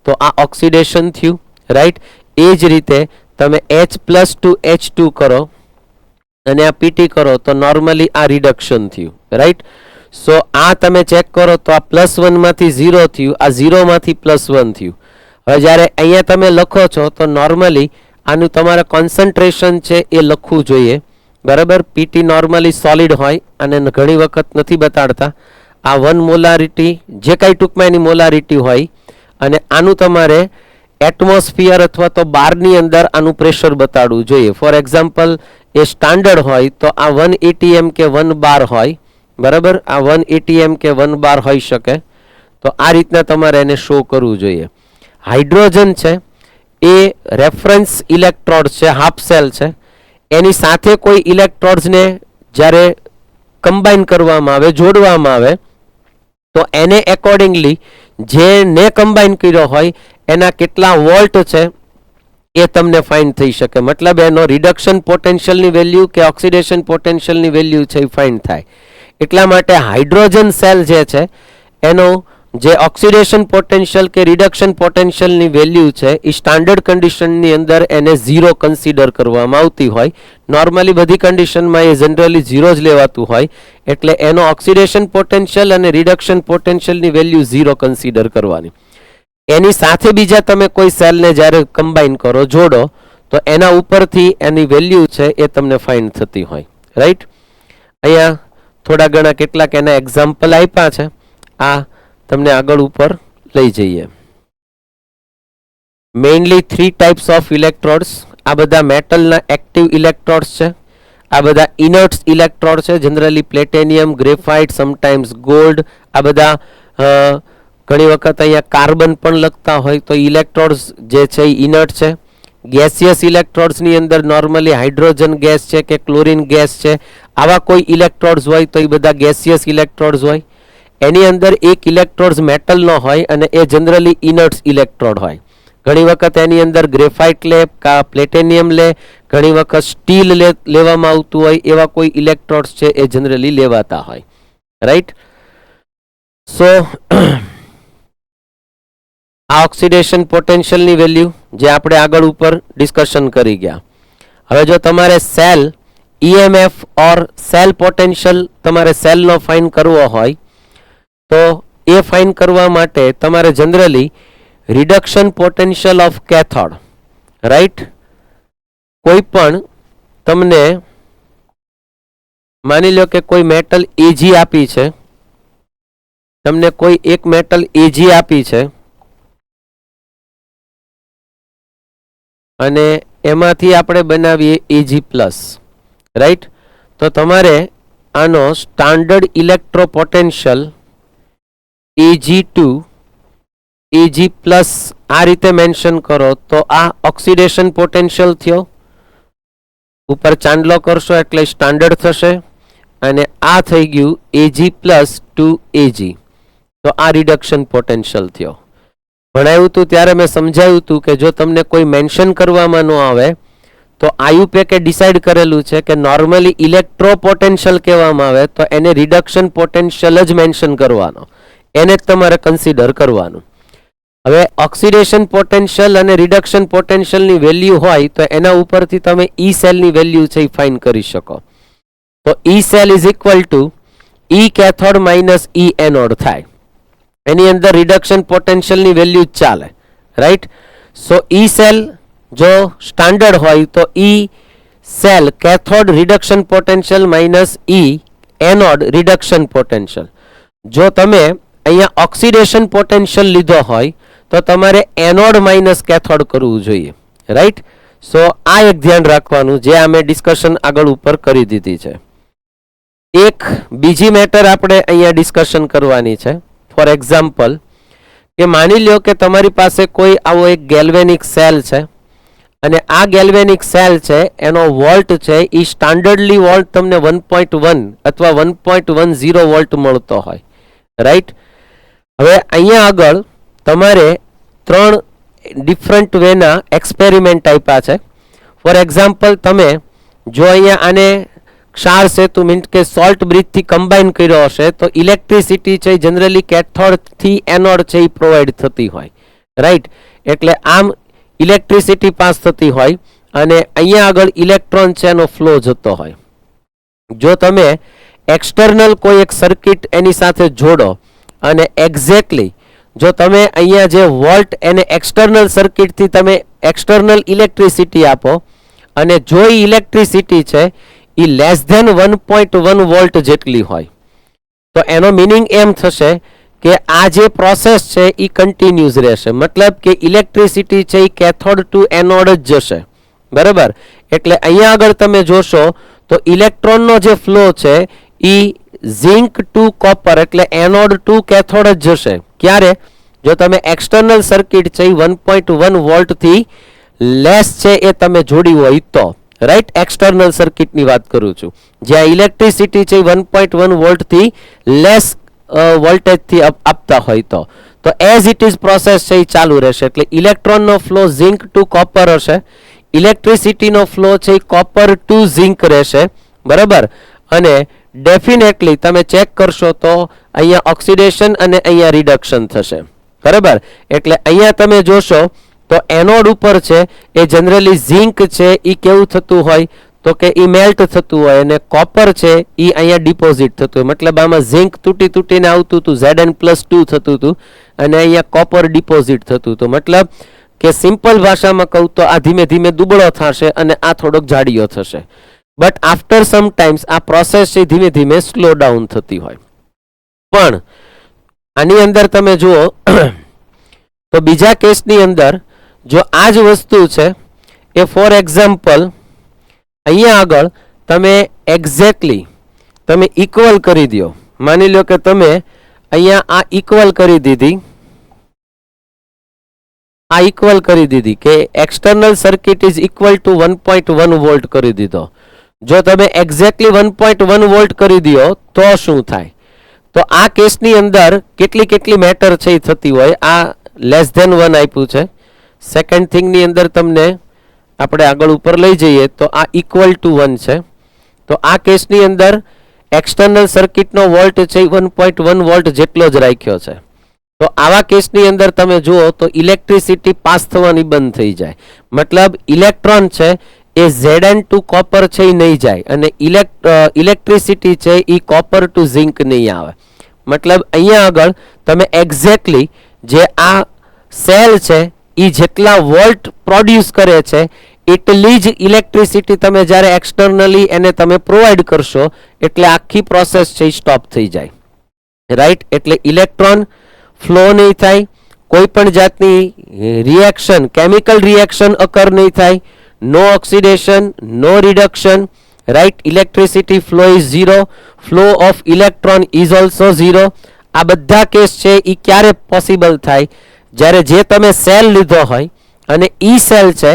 Speaker 1: તો આ ઓક્સિડેશન થયું. રાઈટ. એ જ રીતે તમે H+ to H2 કરો અને આ પીટી કરો તો નોર્મલી આ રિડક્શન થયું. રાઈટ. સો આ તમે ચેક કરો તો આ +1 માંથી 0 થયું, આ 0 માંથી +1 થયું. હવે જ્યારે અહીંયા તમે લખો છો તો નોર્મલી આનું તમારે કોન્સન્ટ્રેશન છે એ લખવું જોઈએ. બરાબર. પીટી નોર્મલી સોલિડ હોય અને ઘણી વખત નથી બતાડતા. આ 1 મોલારિટી જે કાંઈ ટૂંકમાં એની મોલારિટી હોય, અને આનું તમારે એટમોસ્ફિયર અથવા તો બારની અંદર આનું પ્રેશર બતાડવું જોઈએ. ફોર એક્ઝામ્પલ એ સ્ટાન્ડર્ડ હોય તો આ 1 ATM કે 1 બાર હોય. બરાબર. આ 1 ATM કે 1 બાર હોઈ શકે. તો આ રીતના તમારે એને શો કરવું જોઈએ. હાઇડ્રોજન છે એ રેફરન્સ ઇલેક્ટ્રોડ છે, હાફ સેલ છે. એની સાથે કોઈ ઇલેક્ટ્રોડ્સને જ્યારે કમ્બાઈન કરવામાં આવે, જોડવામાં આવે, તો એને એકોર્ડિંગલી જેને કમ્બાઈન કર્યો હોય એના કેટલા વોલ્ટ છે એ તમને ફાઇન્ડ થઈ શકે. મતલબ એનો રિડક્શન પોટેન્શિયલની વેલ્યુ કે ઓક્સિડેશન પોટેન્શિયલની વેલ્યુ છે એ ફાઇન્ડ થાય. એટલા માટે હાઇડ્રોજન સેલ જે છે એનો જે ઓક્સિડેશન પોટેન્શિયલ કે રિડક્શન પોટેન્શિયલની વેલ્યુ છે એ સ્ટાન્ડર્ડ કન્ડિશનની અંદર એને 0 કન્સિડર કરવામાં આવતી હોય. નોર્મલી બધી કન્ડિશનમાં એ જનરલી 0 જ લેવાતું હોય, એટલે એનો ઓક્સિડેશન પોટેન્શિયલ અને રિડક્શન પોટેન્શિયલની વેલ્યુ 0 કન્સિડર કરવાની. એની સાથે બીજા તમે કોઈ સેલને જ્યારે કમ્બાઈન કરો, જોડો, તો એના ઉપરથી એની વેલ્યુ છે એ તમને ફાઇન્ડ થતી હોય. રાઈટ. અહીંયા થોડા ઘણા કેટલાક એના એક્ઝામ્પલ આપ્યા છે. આ તમને આગળ ઉપર લઈ જઈએ. Mainly 3 types of electrodes. આ બધા મેટલના એક્ટિવ ઇલેક્ટ્રોડ્સ છે. આ બધા ઇનર્ટ્સ ઇલેક્ટ્રોડ છે. Generally platinum, graphite, sometimes gold. આ બધા ઘણી વખત અહીંયા કાર્બન પણ લખતા હોય તો ઇલેક્ટ્રોડ્સ જે છે એ ઇનર્ટ છે. ગેસિયસ ઇલેક્ટ્રોડ્સની અંદર નોર્મલી હાઇડ્રોજન ગેસ છે કે ક્લોરીન ગેસ છે, આવા કોઈ ઇલેક્ટ્રોડ્સ હોય તો એ બધા ગેસિયસ ઇલેક્ટ્રોડ્સ હોય. એની અંદર એક ઇલેક્ટ્રોડ્સ મેટલનો હોય અને એ જનરલી ઇનર્ટ્સ ઇલેક્ટ્રોડ હોય. ઘણી વખત એની અંદર ગ્રેફાઇટ લે કા પ્લેટેનિયમ લે, ઘણી વખત સ્ટીલ લેવામાં આવતું હોય, એવા કોઈ ઇલેક્ટ્રોડ્સ છે એ જનરલી લેવાતા હોય. રાઈટ. સો આ ઓક્સિડેશન પોટેન્શિયલની વેલ્યુ જે આપણે આગળ ઉપર ડિસ્કશન કરી ગયા. હવે જો તમારે સેલ EMF ઓર સેલ પોટેન્શિયલ તમારે સેલનો ફાઇન કરવો હોય તો એ ફાઇન કરવા માટે તમારે generally reduction potential of cathode, right. કોઈ પણ તમને માની લો કે કોઈ મેટલ એજી આપી છે, તમને કોઈ એક મેટલ એજી આપી છે અને એમાંથી આપણે બનાવીએ એજી પ્લસ, રાઈટ. તો તમારે આનો standard electro potential Ag2 Ag plus આ રીતે મેન્શન કરો તો આ ઓક્સિડેશન પોટેન્શિયલ થયો. ઉપર ચાંદલો કરશો એટલે સ્ટાન્ડર્ડ થશે અને આ થઈ ગયું Ag પ્લસ 2Ag. તો આ રિડક્શન પોટેન્શિયલ થયો. ભણાવ્યું હતું ત્યારે મેં સમજાવ્યું હતું કે જો તમને કોઈ મેન્શન કરવામાં ન આવે તો આયુપેકે ડિસાઇડ કરેલું છે કે નોર્મલી ઇલેક્ટ્રો પોટેન્શિયલ કહેવામાં આવે તો એને રિડક્શન પોટેન્શિયલ જ મેન્શન કરવાનો, એને જ તમારે કન્સિડર કરવાનું. હવે ઓક્સિડેશન પોટેન્શિયલ અને રિડક્શન પોટેન્શિયલની વેલ્યુ હોય તો એના ઉપરથી તમે ઈ સેલની વેલ્યુ છે એ ફાઇન્ડ કરી શકો. તો E cell is equal to E cathode minus E anode થાય. એની અંદર રિડક્શન પોટેન્શિયલની વેલ્યુ જ ચાલે, રાઈટ. સો ઈ સેલ જો સ્ટાન્ડર્ડ હોય તો E cell cathode reduction potential minus E anode reduction potential. જો તમે અહીંયા ઓક્સિડેશન પોટેન્શિયલ લીધો હોય તો તમારે એનોડ માઇનસ કેથોડ કરવું જોઈએ, રાઈટ. સો આ એક ધ્યાન રાખવાનું, જે અમે ડિસ્કશન આગળ ઉપર કરી દીધી છે. એક બીજી મેટર આપણે અહીંયા ડિસ્કશન કરવાની છે. ફોર એક્ઝામ્પલ કે માની લ્યો કે તમારી પાસે કોઈ આવો એક ગેલ્વેનિક સેલ છે અને આ ગેલ્વેનિક સેલ છે એનો વોલ્ટ છે એ સ્ટાન્ડર્ડલી વોલ્ટ તમને 1.1 અથવા 1.10 વોલ્ટ મળતો હોય, રાઈટ. હવે અહીંયા આગળ તમારે 3 ડિફરન્ટ વેના એક્સપેરિમેન્ટ આપ્યા છે. ફોર એક્ઝામ્પલ તમે જો અહીંયા આને ક્ષાર સેતુ મીન્સ કે સોલ્ટ બ્રિજથી કમ્બાઈન કર્યો હશે તો ઇલેક્ટ્રિસિટી છે જનરલી કેથોડથી એનોડ છે એ પ્રોવાઈડ થતી હોય, રાઈટ. એટલે આમ ઇલેક્ટ્રિસિટી પાસ થતી હોય અને અહીંયા આગળ ઇલેક્ટ્રોન છે એનો ફ્લો જતો હોય. જો તમે એક્સટર્નલ કોઈ એક સર્કિટ એની સાથે જોડો અને એક્ઝેક્ટલી જો તમે અહીંયા જે વોલ્ટ એને એક્સટર્નલ સર્કિટથી તમે એક્સટર્નલ ઇલેક્ટ્રિસિટી આપો અને જો એ ઇલેક્ટ્રિસિટી છે એ લેસ ધેન 1.1 વોલ્ટ જેટલી હોય તો એનો મિનિંગ એમ થશે કે આ જે પ્રોસેસ છે એ કન્ટિન્યુઅસ રહેશે. મતલબ કે ઇલેક્ટ્રિસિટી છે એ કેથોડ ટુ એનોડ જ જશે, બરાબર. એટલે અહીંયા આગળ તમે જોશો તો ઇલેક્ટ્રોનનો જે ફ્લો છે એ ઝિંક ટુ કોપર એટલે એનોડ ટુ કેથોડ જ જશે. ક્યારે? જો તમે એક્સટર્નલ સર્કિટ છે 1.1 વોલ્ટથી લેસ છે એ તમે જોડી હોય તો, રાઈટ. એક્સટર્નલ સર્કિટની વાત કરું છું જ્યાં ઇલેક્ટ્રિસિટી છે 1.1 વોલ્ટથી લેસ વોલ્ટેજથી આપતા હોય તો એઝ ઇટ ઇઝ પ્રોસેસ છે એ ચાલુ રહેશે. એટલે ઇલેક્ટ્રોનનો ફ્લો ઝિંક ટુ કોપર હશે, ઇલેક્ટ્રિસિટીનો ફ્લો છે એ કોપર ટુ ઝિંક રહેશે, બરાબર. અને ડેફિનેટલી તમે ચેક કરશો તો અહીંયા ઓક્સિડેશન અને અહીંયા રિડક્શન થશે, બરાબર. એટલે અહીંયા તમે જોશો તો એનોડ ઉપર છે એ જનરલી ઝિંક છે એ કેવું થતું હોય તો કે એ મેલ્ટ થતું હોય અને કોપર છે એ અહીંયા ડિપોઝિટ થતું હોય. મતલબ આમાં ઝિંક તૂટી તૂટીને આવતું હતું, Zn+2 થતું હતું અને અહીંયા કોપર ડિપોઝિટ થતું હતું. મતલબ કે સિમ્પલ ભાષામાં કહું તો આ ધીમે ધીમે દુબળો થશે અને આ થોડોક જાડીયો થશે. બટ આફ્ટર સમ ટાઈમ્સ આ પ્રોસેસ છે ધીમે ધીમે સ્લો ડાઉન થતી હોય. પણ આની અંદર તમે જુઓ તો બીજા કેસની અંદર જો આ જ વસ્તુ છે એ ફોર એક્ઝામ્પલ અહીંયા આગળ તમે એક્ઝેક્ટલી તમે ઇક્વલ કરી દો. માની લો કે તમે અહીંયા આ ઇક્વલ કરી દીધી, આ ઇક્વલ કરી દીધી કે external circuit is equal two 1.1 volt કરી દીધો. જો તમે એક્ઝેક્ટલી 1.1 વોલ્ટ કરી દો તો શું થાય? તો આ કેસની અંદર કેટલી મેટર છે એ થતી હોય. આ લેસ ધેન 1 આપ્યું છે. સેકન્ડ થિંગની અંદર તમને આપણે આગળ ઉપર લઈ જઈએ તો આ ઇક્વલ ટુ 1 છે. તો આ કેસની અંદર એક્સટર્નલ સર્કિટનો વોલ્ટ છે 1.1 વોલ્ટ જેટલો જ રાખ્યો છે. તો આવા કેસની અંદર તમે જુઓ તો ઇલેક્ટ્રિસિટી પાસ થવાની બંધ થઈ જાય. મતલબ ઇલેક્ટ્રોન છે એ Zn ટુ કોપર છે એ નહીં જાય અને ઇલેક્ટ્રિસિટી છે એ કોપર ટુ ઝિંક નહીં આવે. મતલબ અહીંયા આગળ તમે એક્ઝેક્ટલી જે આ સેલ છે એ જેટલા વોલ્ટ પ્રોડ્યુસ કરે છે એટલી જ ઇલેક્ટ્રિસિટી તમે જ્યારે એક્સટર્નલી એને તમે પ્રોવાઈડ કરશો એટલે આખી પ્રોસેસ છે એ સ્ટોપ થઈ જાય, રાઈટ. એટલે ઇલેક્ટ્રોન ફ્લો નહીં થાય, કોઈ પણ જાતની રિએક્શન, કેમિકલ રિએક્શન અકર નહીં થાય, no oxidation, no reduction, right. Electricity flow is zero, flow of electron is also zero. આ બધા કેસ છે એ ક્યારે પોસિબલ થાય? જ્યારે જે તમે સેલ લીધો હોય અને ઈ સેલ છે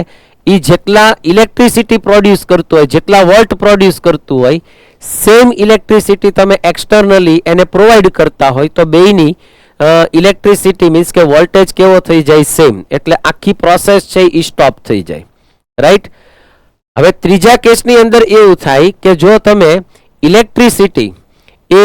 Speaker 1: એ જેટલા ઇલેક્ટ્રિસિટી પ્રોડ્યુસ કરતું હોય, જેટલા વોલ્ટ પ્રોડ્યુસ કરતું હોય, સેમ ઇલેક્ટ્રિસિટી તમે એક્સટર્નલી એને પ્રોવાઈડ કરતા હોય તો બેયની ઇલેક્ટ્રિસિટી મીન્સ કે વોલ્ટેજ કેવો થઈ જાય? સેમ. એટલે આખી પ્રોસેસ છે એ સ્ટોપ થઈ જાય, રાઈટ. હવે ત્રીજા કેસની અંદર એવું થાય કે જો તમે ઇલેક્ટ્રિસિટી એ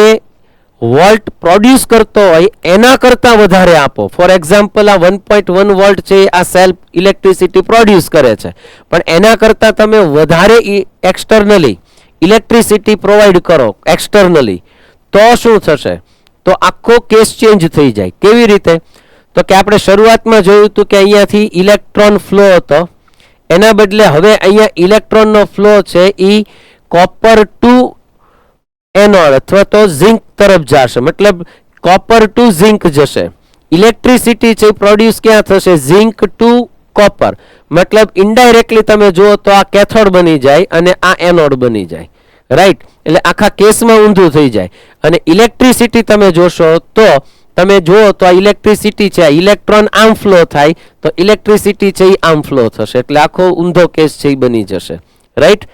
Speaker 1: વોલ્ટ પ્રોડ્યુસ કરતો હોય એના કરતાં વધારે આપો, ફોર એક્ઝામ્પલ આ 1.1 વોલ્ટ છે આ સેલ ઇલેક્ટ્રિસિટી પ્રોડ્યુસ કરે છે, પણ એના કરતાં તમે વધારે એક્સટર્નલી ઇલેક્ટ્રિસિટી પ્રોવાઈડ કરો એક્સટર્નલી, તો શું થશે? તો આખો કેસ ચેન્જ થઈ જાય. કેવી રીતે? તો કે આપણે શરૂઆતમાં જોયું હતું કે અહીંયાથી ઇલેક્ટ્રોન ફ્લો હતો, એના બદલે હવે અહીંયા ઇલેક્ટ્રોનનો ફ્લો છે એ કોપર ટુ એનોડ અથવા તો ઝિંક તરફ જશે, મતલબ કોપર ટુ ઝિંક જશે. ઇલેક્ટ્રિસિટી છે પ્રોડ્યુસ ક્યાં થશે? ઝિંક ટુ કોપર, મતલબ ઇનડાયરેક્ટલી તમે જુઓ તો આ કેથોડ બની જાય અને આ એનોડ બની જાય, રાઈટ. એટલે આખા કેસમાં ઊંધું થઈ જાય. અને ઇલેક્ટ્રિસિટી તમે જોશો તો તમે જુઓ તો આ ઇલેક્ટ્રિસિટી છે, ઇલેક્ટ્રોન આમ ફ્લો થાય તો ઇલેક્ટ્રિસિટી છે એ આમ ફ્લો થશે, એટલે આખો ઊંધો કેસ છે એ બની જશે, રાઈટ.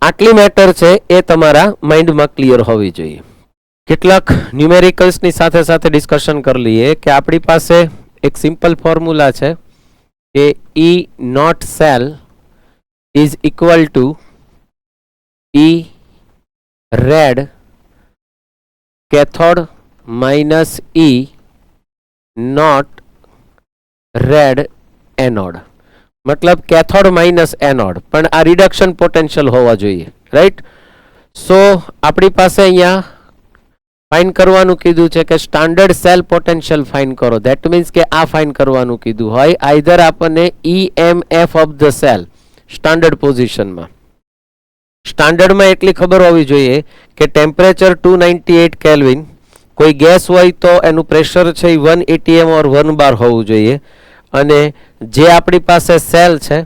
Speaker 1: આટલી મેટર છે એ તમારા માઇન્ડમાં ક્લિયર હોવી જોઈએ. કેટલાક ન્યુમેરિકલ્સની સાથે સાથે ડિસ્કશન કરી લઈએ કે આપણી પાસે એક સિમ્પલ ફોર્મ્યુલા છે કે E not cell is equal to E red cathode minus E naught red anode. મતલબ કેથોડ માઇનસ એનોડ, પણ આ રિડક્શન પોટેન્શિયલ હોવા જોઈએ, રાઈટ. સો આપણી પાસે અહીંયા ફાઇન કરવાનું કીધું છે કે સ્ટાન્ડર્ડ સેલ પોટેન્શિયલ ફાઇન કરો. ધેટ મીન્સ કે આ ફાઇન કરવાનું કીધું હોય આઈધર આપણને EMF of the cell standard પોઝિશનમાં. સ્ટાન્ડર્ડમાં એટલી ખબર હોવી જોઈએ કે ટેમ્પરેચર 298 કેલ્વિન, કોઈ ગેસ હોય તો એનું પ્રેશર છે એ 1 atm ઓર 1 બાર હોવું જોઈએ, અને જે આપણી પાસે સેલ છે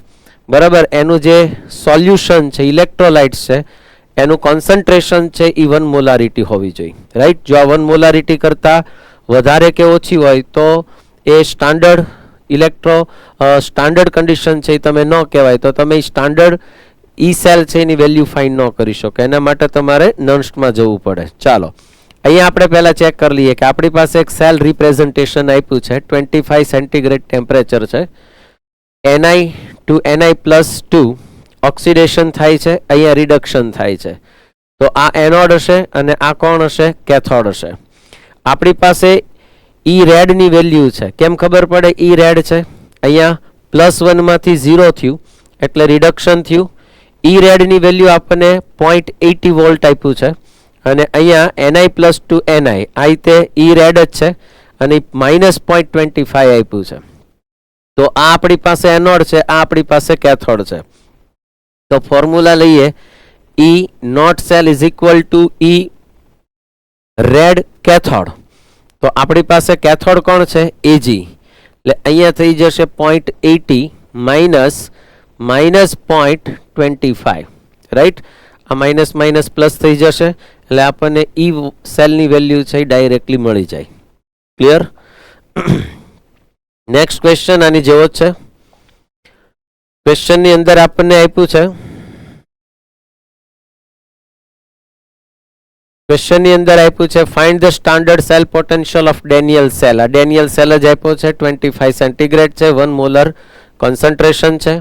Speaker 1: બરાબર એનું જે સોલ્યુશન છે ઇલેક્ટ્રોલાઇટ્સ છે એનું કોન્સન્ટ્રેશન છે એ 1 મોલારિટી હોવી જોઈએ, રાઈટ. જો આ 1 મોલારિટી કરતાં વધારે કે ઓછી હોય તો એ સ્ટાન્ડર્ડ કન્ડિશન છે એ તમે ન કહેવાય, તો તમે સ્ટાન્ડર્ડ ઈ સેલ છે એની વેલ્યુ ફાઇન ન કરી શકો. એના માટે તમારે નન્સ્ટમાં જવું પડે. ચાલો અહીંયા આપણે પહેલાં ચેક કરી લઈએ કે આપણી પાસે એક સેલ રિપ્રેઝન્ટેશન આપ્યું છે. 25 સેન્ટીગ્રેડ ટેમ્પરેચર છે, Ni to Ni+2 ઓક્સિડેશન થાય છે, અહીંયા રિડક્શન થાય છે. તો આ એનોડ હશે અને આ કોણ હશે? કેથોડ હશે. આપણી પાસે ઈ રેડની વેલ્યુ છે. કેમ ખબર પડે ઈ રેડ છે? અહીંયા +1 માંથી 0 થયું એટલે રિડક્શન થયું. ઈ રેડની વેલ્યુ આપણને 0.80 વોલ્ટ આપ્યું છે, અને અહીંયા Ni+2 Ni આ રીતે ઈ રેડ જ છે અને -0.25 આપ્યું છે. તો આ આપણી પાસે એનોડ છે, આ આપણી પાસે કેથોડ છે. તો ફોર્મ્યુલા લઈએ E not cell is equal to E red cathode. તો આપણી પાસે કેથોડ કોણ છે? Ag. એટલે અહીંયા થઈ જશે 0.80 માઇનસ -0.25, રાઈટ. આ માઇનસ માઇનસ પ્લસ થઈ જશે એટલે આપણને ઈ સેલની વેલ્યુ છે ડાયરેક્ટલી મળી જાય. ક્લિયર? નેક્સ્ટ ક્વેશ્ચન આની જેવો જ છે. ક્વેશ્ચનની અંદર આપણને આપ્યું છે, find the standard cell potential of Daniell cell. આ ડેનિયલ સેલ જ આપ્યો છે, 25 સેન્ટીગ્રેડ છે, 1 મોલર કોન્સન્ટ્રેશન છે,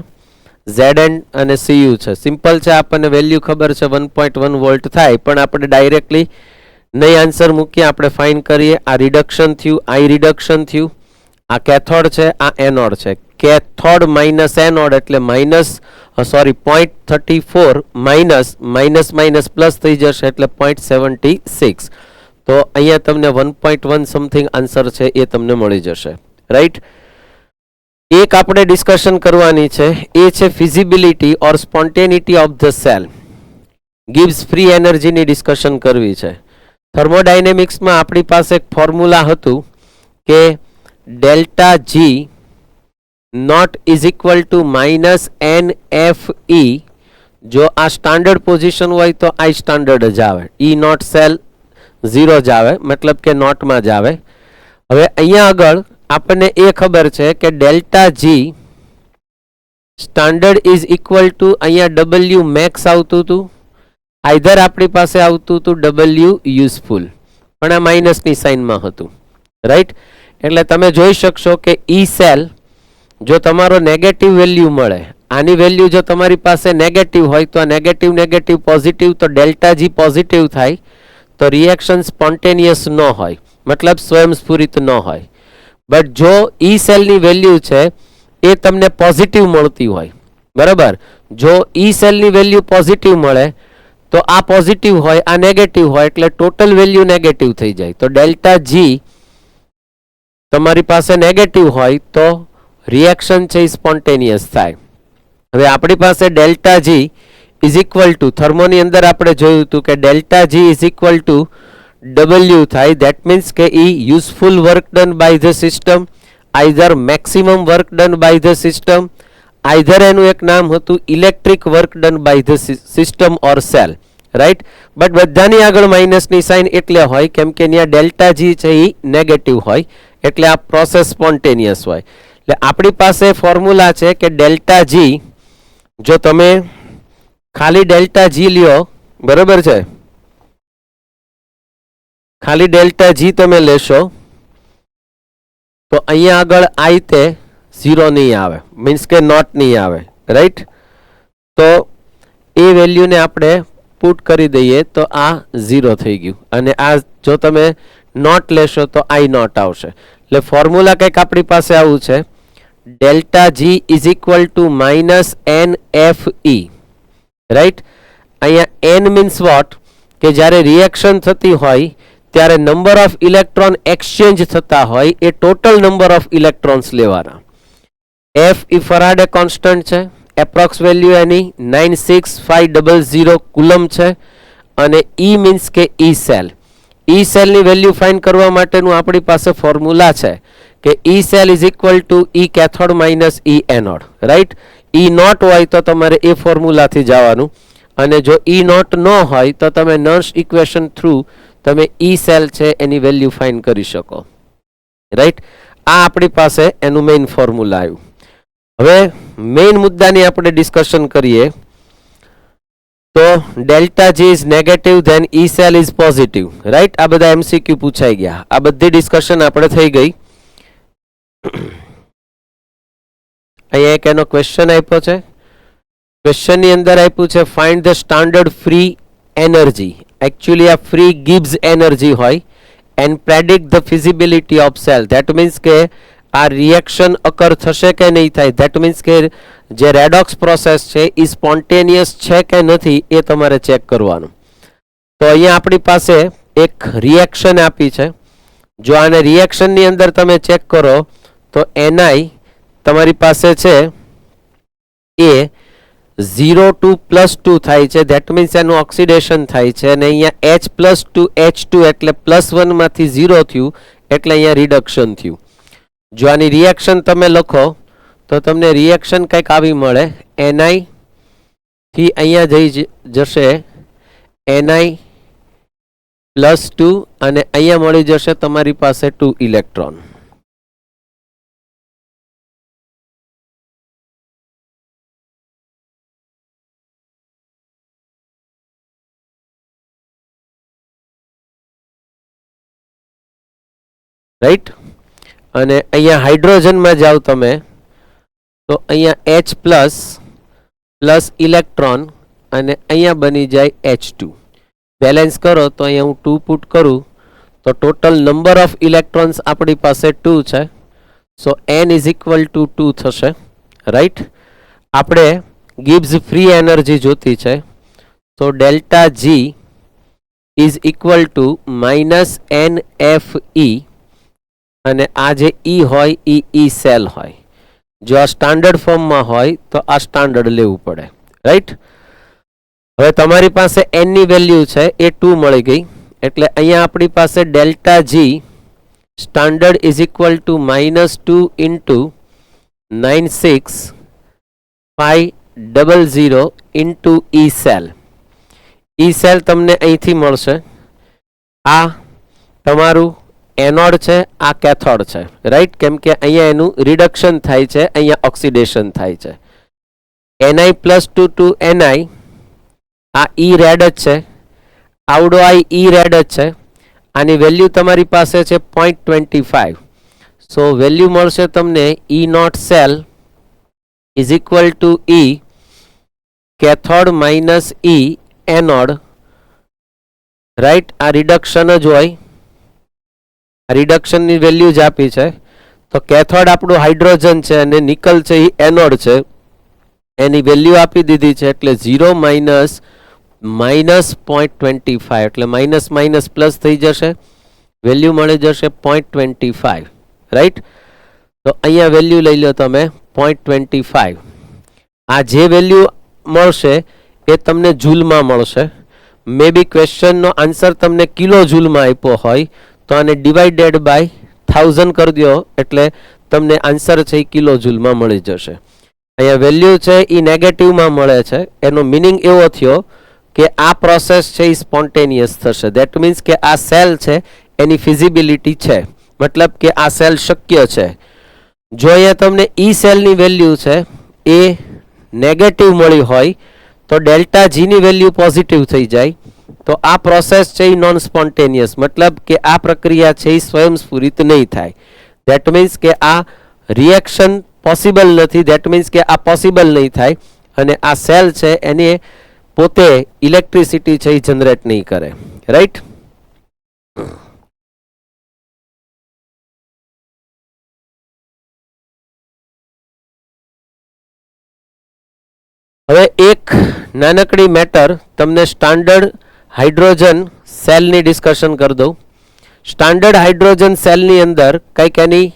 Speaker 1: Zn અને Cu છે. સિમ્પલ છે, આપણને વેલ્યુ ખબર છે 1.1 વોલ્ટ થાય, પણ આપણે ડાયરેક્ટલી નહીં આન્સર મૂકીએ, આપણે ફાઇન કરીએ. આ રિડક્શન થયું, આ રિડક્શન થયું, આ કેથોડ છે, આ એનોડ છે. કેથોડ માઇનસ એનોડ એટલે -0.34 માઇનસ પ્લસ થઈ જશે એટલે 0.76. તો અહીંયા તમને 1.1 સમથિંગ આન્સર છે એ તમને મળી જશે, રાઈટ. એક આપણે ડિસ્કશન કરવાની છે, એ છે feasibility or spontaneity of the cell. ગિવ્સ ફ્રી એનર્જીની ડિસ્કશન કરવી છે. થર્મોડાયનેમિક્સમાં આપણી પાસે એક ફોર્મ્યુલા હતું કે delta G naught is equal to minus N F E. જો આ સ્ટાન્ડર્ડ પોઝિશન હોય તો આ સ્ટાન્ડર્ડ જ આવે, ઈ નોટ સેલ 0 જ આવે, મતલબ કે નોટમાં જ આવે. હવે અહીંયા આગળ આપણને એ ખબર છે કે delta G standard is equal to અહીંયા ડબલ્યુ મેક્સ આવતું હતું, આઈધર આપણી પાસે આવતું હતું ડબલ્યુ યુઝફુલ, પણ આ માઇનસની સાઇનમાં હતું, રાઈટ. એટલે તમે જોઈ શકશો કે ઈ સેલ જો તમારો નેગેટિવ વેલ્યુ મળે, આની વેલ્યુ જો તમારી પાસે નેગેટિવ હોય તો આ નેગેટિવ નેગેટિવ પોઝિટિવ, તો ડેલ્ટા જી પોઝિટિવ થાય તો રિએક્શન સ્પોન્ટેનિયસ ન હોય, મતલબ સ્વયંસ્ફુરિત ન હોય. બટ જો ઈ સેલની વેલ્યુ છે એ તમને પોઝિટિવ મળતી હોય, બરાબર, જો ઈ સેલની વેલ્યુ પોઝિટિવ મળે તો આ પોઝિટિવ હોય, આ નેગેટિવ હોય, એટલે ટોટલ વેલ્યુ નેગેટિવ થઈ જાય. તો ડેલ્ટા જી તમારી પાસે નેગેટિવ હોય તો રિએક્શન છે એ સ્પોન્ટેનિયસ થાય. હવે આપણી પાસે delta G is equal to, થર્મોની અંદર આપણે જોયું હતું કે delta G is equal to W થાય. દેટ મીન્સ કે ઈ useful work done by the system, either maximum work done by the system, either એનું એક નામ હતું electric work done by the system or cell, right. But બધાની આગળ માઇનસની sign એટલે હોય કેમ કે ત્યાં ડેલ્ટા જી છે એ નેગેટિવ હોય, એટલે આ પ્રોસેસ સ્પોન્ટેનિયસ હોય. એટલે આપણી પાસે ફોર્મ્યુલા છે કે ડેલ્ટા જી, જો તમે ખાલી ડેલ્ટા જી લ્યો, બરાબર છે, ખાલી ડેલ્ટા જી તમે લેશો તો અહીંયા આગળ આઈ તે 0 નહીં આવે, મીન્સ કે નોટ નહીં આવે, રાઈટ. તો એ વેલ્યુને આપણે પુટ કરી દઈએ તો આ 0 થઈ ગયું, અને આ જો તમે નોટ લેશો તો આઈ નોટ આવશે. એટલે ફોર્મ્યુલા કંઈક આપણી પાસે આવું છે, delta G is equal to minus N F E, right. અહીંયા એન મીન્સ વોટ, કે જ્યારે રિએક્શન થતી હોય ત્યારે નંબર ઓફ ઇલેક્ટ્રોન એક્સચેન્જ થતા હોય એ ટોટલ નંબર ઓફ ઇલેક્ટ્રોન્સ લેવાના. એફ ઈ ફરાડે કોન્સ્ટન્ટ છે, એપ્રોક્સ વેલ્યુ એની 96500 કુલમ છે, અને ઈ મીન્સ કે ઈ સેલ. ઈ સેલની વેલ્યુ ફાઇન્ડ કરવા માટેનું આપણી પાસે ફોર્મ્યુલા છે કે E cell is equal to E cathode minus E anode, right. E naught હોય તો તમારે એ ફોર્મ્યુલાથી જવાનું, અને જો ઈ નોટ ન હોય તો તમે નર્સ ઇક્વેશન થ્રુ તમે ઈ સેલ છે એની વેલ્યુ ફાઇન્ડ કરી શકો, રાઈટ. આ આપણી પાસે એનું મેઇન ફોર્મ્યુલા આવ્યું. હવે મેઇન મુદ્દાની આપણે ડિસ્કશન કરીએ તો delta G is negative, then E cell is positive, right. આ બધા એમસીક્યુ પૂછાઈ ગયા, આ બધી ડિસ્કશન આપણે થઈ ગઈ. અહીંયા એક એનો ક્વેશ્ચન આપ્યો છે. ક્વેશ્ચનની અંદર આપ્યું છે find the standard free energy. Actually આ ફ્રી ગિવ્સ એનર્જી હોય, and predict the feasibility of cell. That means કે આ રિએક્શન અકર થશે કે નહીં થાય, ધેટ મીન્સ કે જે રેડોક્સ પ્રોસેસ છે એ સ્પોન્ટેનિયસ છે કે નથી એ તમારે ચેક કરવાનું. તો અહીંયા આપણી પાસે એક રિએક્શન આપી છે. જો આને રિએક્શનની અંદર તમે ચેક કરો તો એનઆઈ તમારી પાસે છે એ 0 to +2 થાય છે, ધેટ મીન્સ એનું ઓક્સિડેશન થાય છે, અને અહીંયા H+2 H2 એટલે +1 માંથી 0 થયું, એટલે અહીંયા રિડક્શન થયું. જો આની રિએક્શન તમે લખો તો તમને રિએક્શન કંઈક આવી મળે, એનઆઈ થી અહીંયા જઈ જશે એનઆઈ +2, અને અહીંયા મળી જશે તમારી પાસે 2 ઇલેક્ટ્રોન. રાઈટ. અને અહીંયા હાઇડ્રોજનમાં જાઓ તમે તો અહીંયા H પ્લસ ઇલેક્ટ્રોન, અને અહીંયા બની જાય H2. બેલેન્સ કરો તો અહીંયા હું 2 પુટ કરું તો ટોટલ નંબર ઓફ ઇલેક્ટ્રોન્સ આપણી પાસે 2 છે. સો n ઇઝ ઇક્વલ ટુ 2 થશે, રાઈટ. આપણે ગિવ્સ ફ્રી એનર્જી જોતી છે, તો delta G is equal to minus NFE, અને આ જે ઈ હોય એ ઈ સેલ હોય. જો આ સ્ટાન્ડર્ડ ફોર્મમાં હોય તો આ સ્ટાન્ડર્ડ લેવું પડે, રાઈટ. હવે તમારી પાસે n ની વેલ્યુ છે એ 2 મળી ગઈ, એટલે અહીંયા આપણી પાસે delta G standard is equal to -2 into 96,500 into E cell. E cell તમને અહીંથી મળશે. આ તમારું એનોડ છે, આ કેથોડ છે, રાઈટ. કેમ કે અહીંયા એનું રિડક્શન થાય છે, અહીંયા ઓક્સિડેશન થાય છે. Ni+2 ટુ Ni, આ ઈ રેડ જ છે, આવડો આ ઈ રેડ જ છે. આની વેલ્યુ તમારી પાસે છે 0.25. સો વેલ્યુ મળશે તમને E not cell is equal to E cathode minus E anode, right. આ રિડક્શન જ હોય, રિડક્શનની વેલ્યુ જ આપી છે. તો કેથોડ આપણું હાઇડ્રોજન છે અને નિકલ છે એ એનોડ છે, એની વેલ્યુ આપી દીધી છે. એટલે 0 માઇનસ -0.25, એટલે માઇનસ માઇનસ પ્લસ થઈ જશે, વેલ્યુ મળી જશે 0.25, રાઈટ. તો અહીંયા વેલ્યુ લઈ લો તમે 0.25. આ જે વેલ્યુ મળશે એ તમને જૂલમાં મળશે. મે બી ક્વેશ્ચનનો આન્સર તમને કિલો જૂલમાં આપ્યો હોય તો આને ડિવાઇડેડ બાય 1000 કરી દો, એટલે તમને આન્સર છે એ કિલો જૂલમાં મળી જશે. અહીંયા વેલ્યુ છે એ નેગેટિવમાં મળે છે, એનો મિનિંગ એવો થયો કે આ પ્રોસેસ છે એ સ્પોન્ટેનિયસ થશે. દેટ મીન્સ કે આ સેલ છે એની ફિઝિબિલિટી છે, મતલબ કે આ સેલ શક્ય છે. જો અહીંયા તમને ઈ સેલની વેલ્યુ છે એ નેગેટિવ મળી હોય તો ડેલ્ટા જીની વેલ્યુ પોઝિટિવ થઈ જાય, તો આ પ્રોસેસ છે એ નોન સ્પોન્ટેનિયસ, મતલબ કે આ પ્રક્રિયા છે એ સ્વયંસ્ફુરિત નહીં થાય. દેટ મીન્સ કે આ રિએક્શન પોસિબલ નથી, દેટ મીન્સ કે આ પોસિબલ નહીં થાય, અને આ સેલ છે એને પોતે ઇલેક્ટ્રિસિટી છે એ જનરેટ નહીં કરે, રાઈટ. હવે એક નાનકડી મેટર તમને સ્ટાન્ડર્ડ હાઇડ્રોજન સેલની ડિસ્કશન કરી દઉં. સ્ટાન્ડર્ડ હાઇડ્રોજન સેલની અંદર કંઈક એની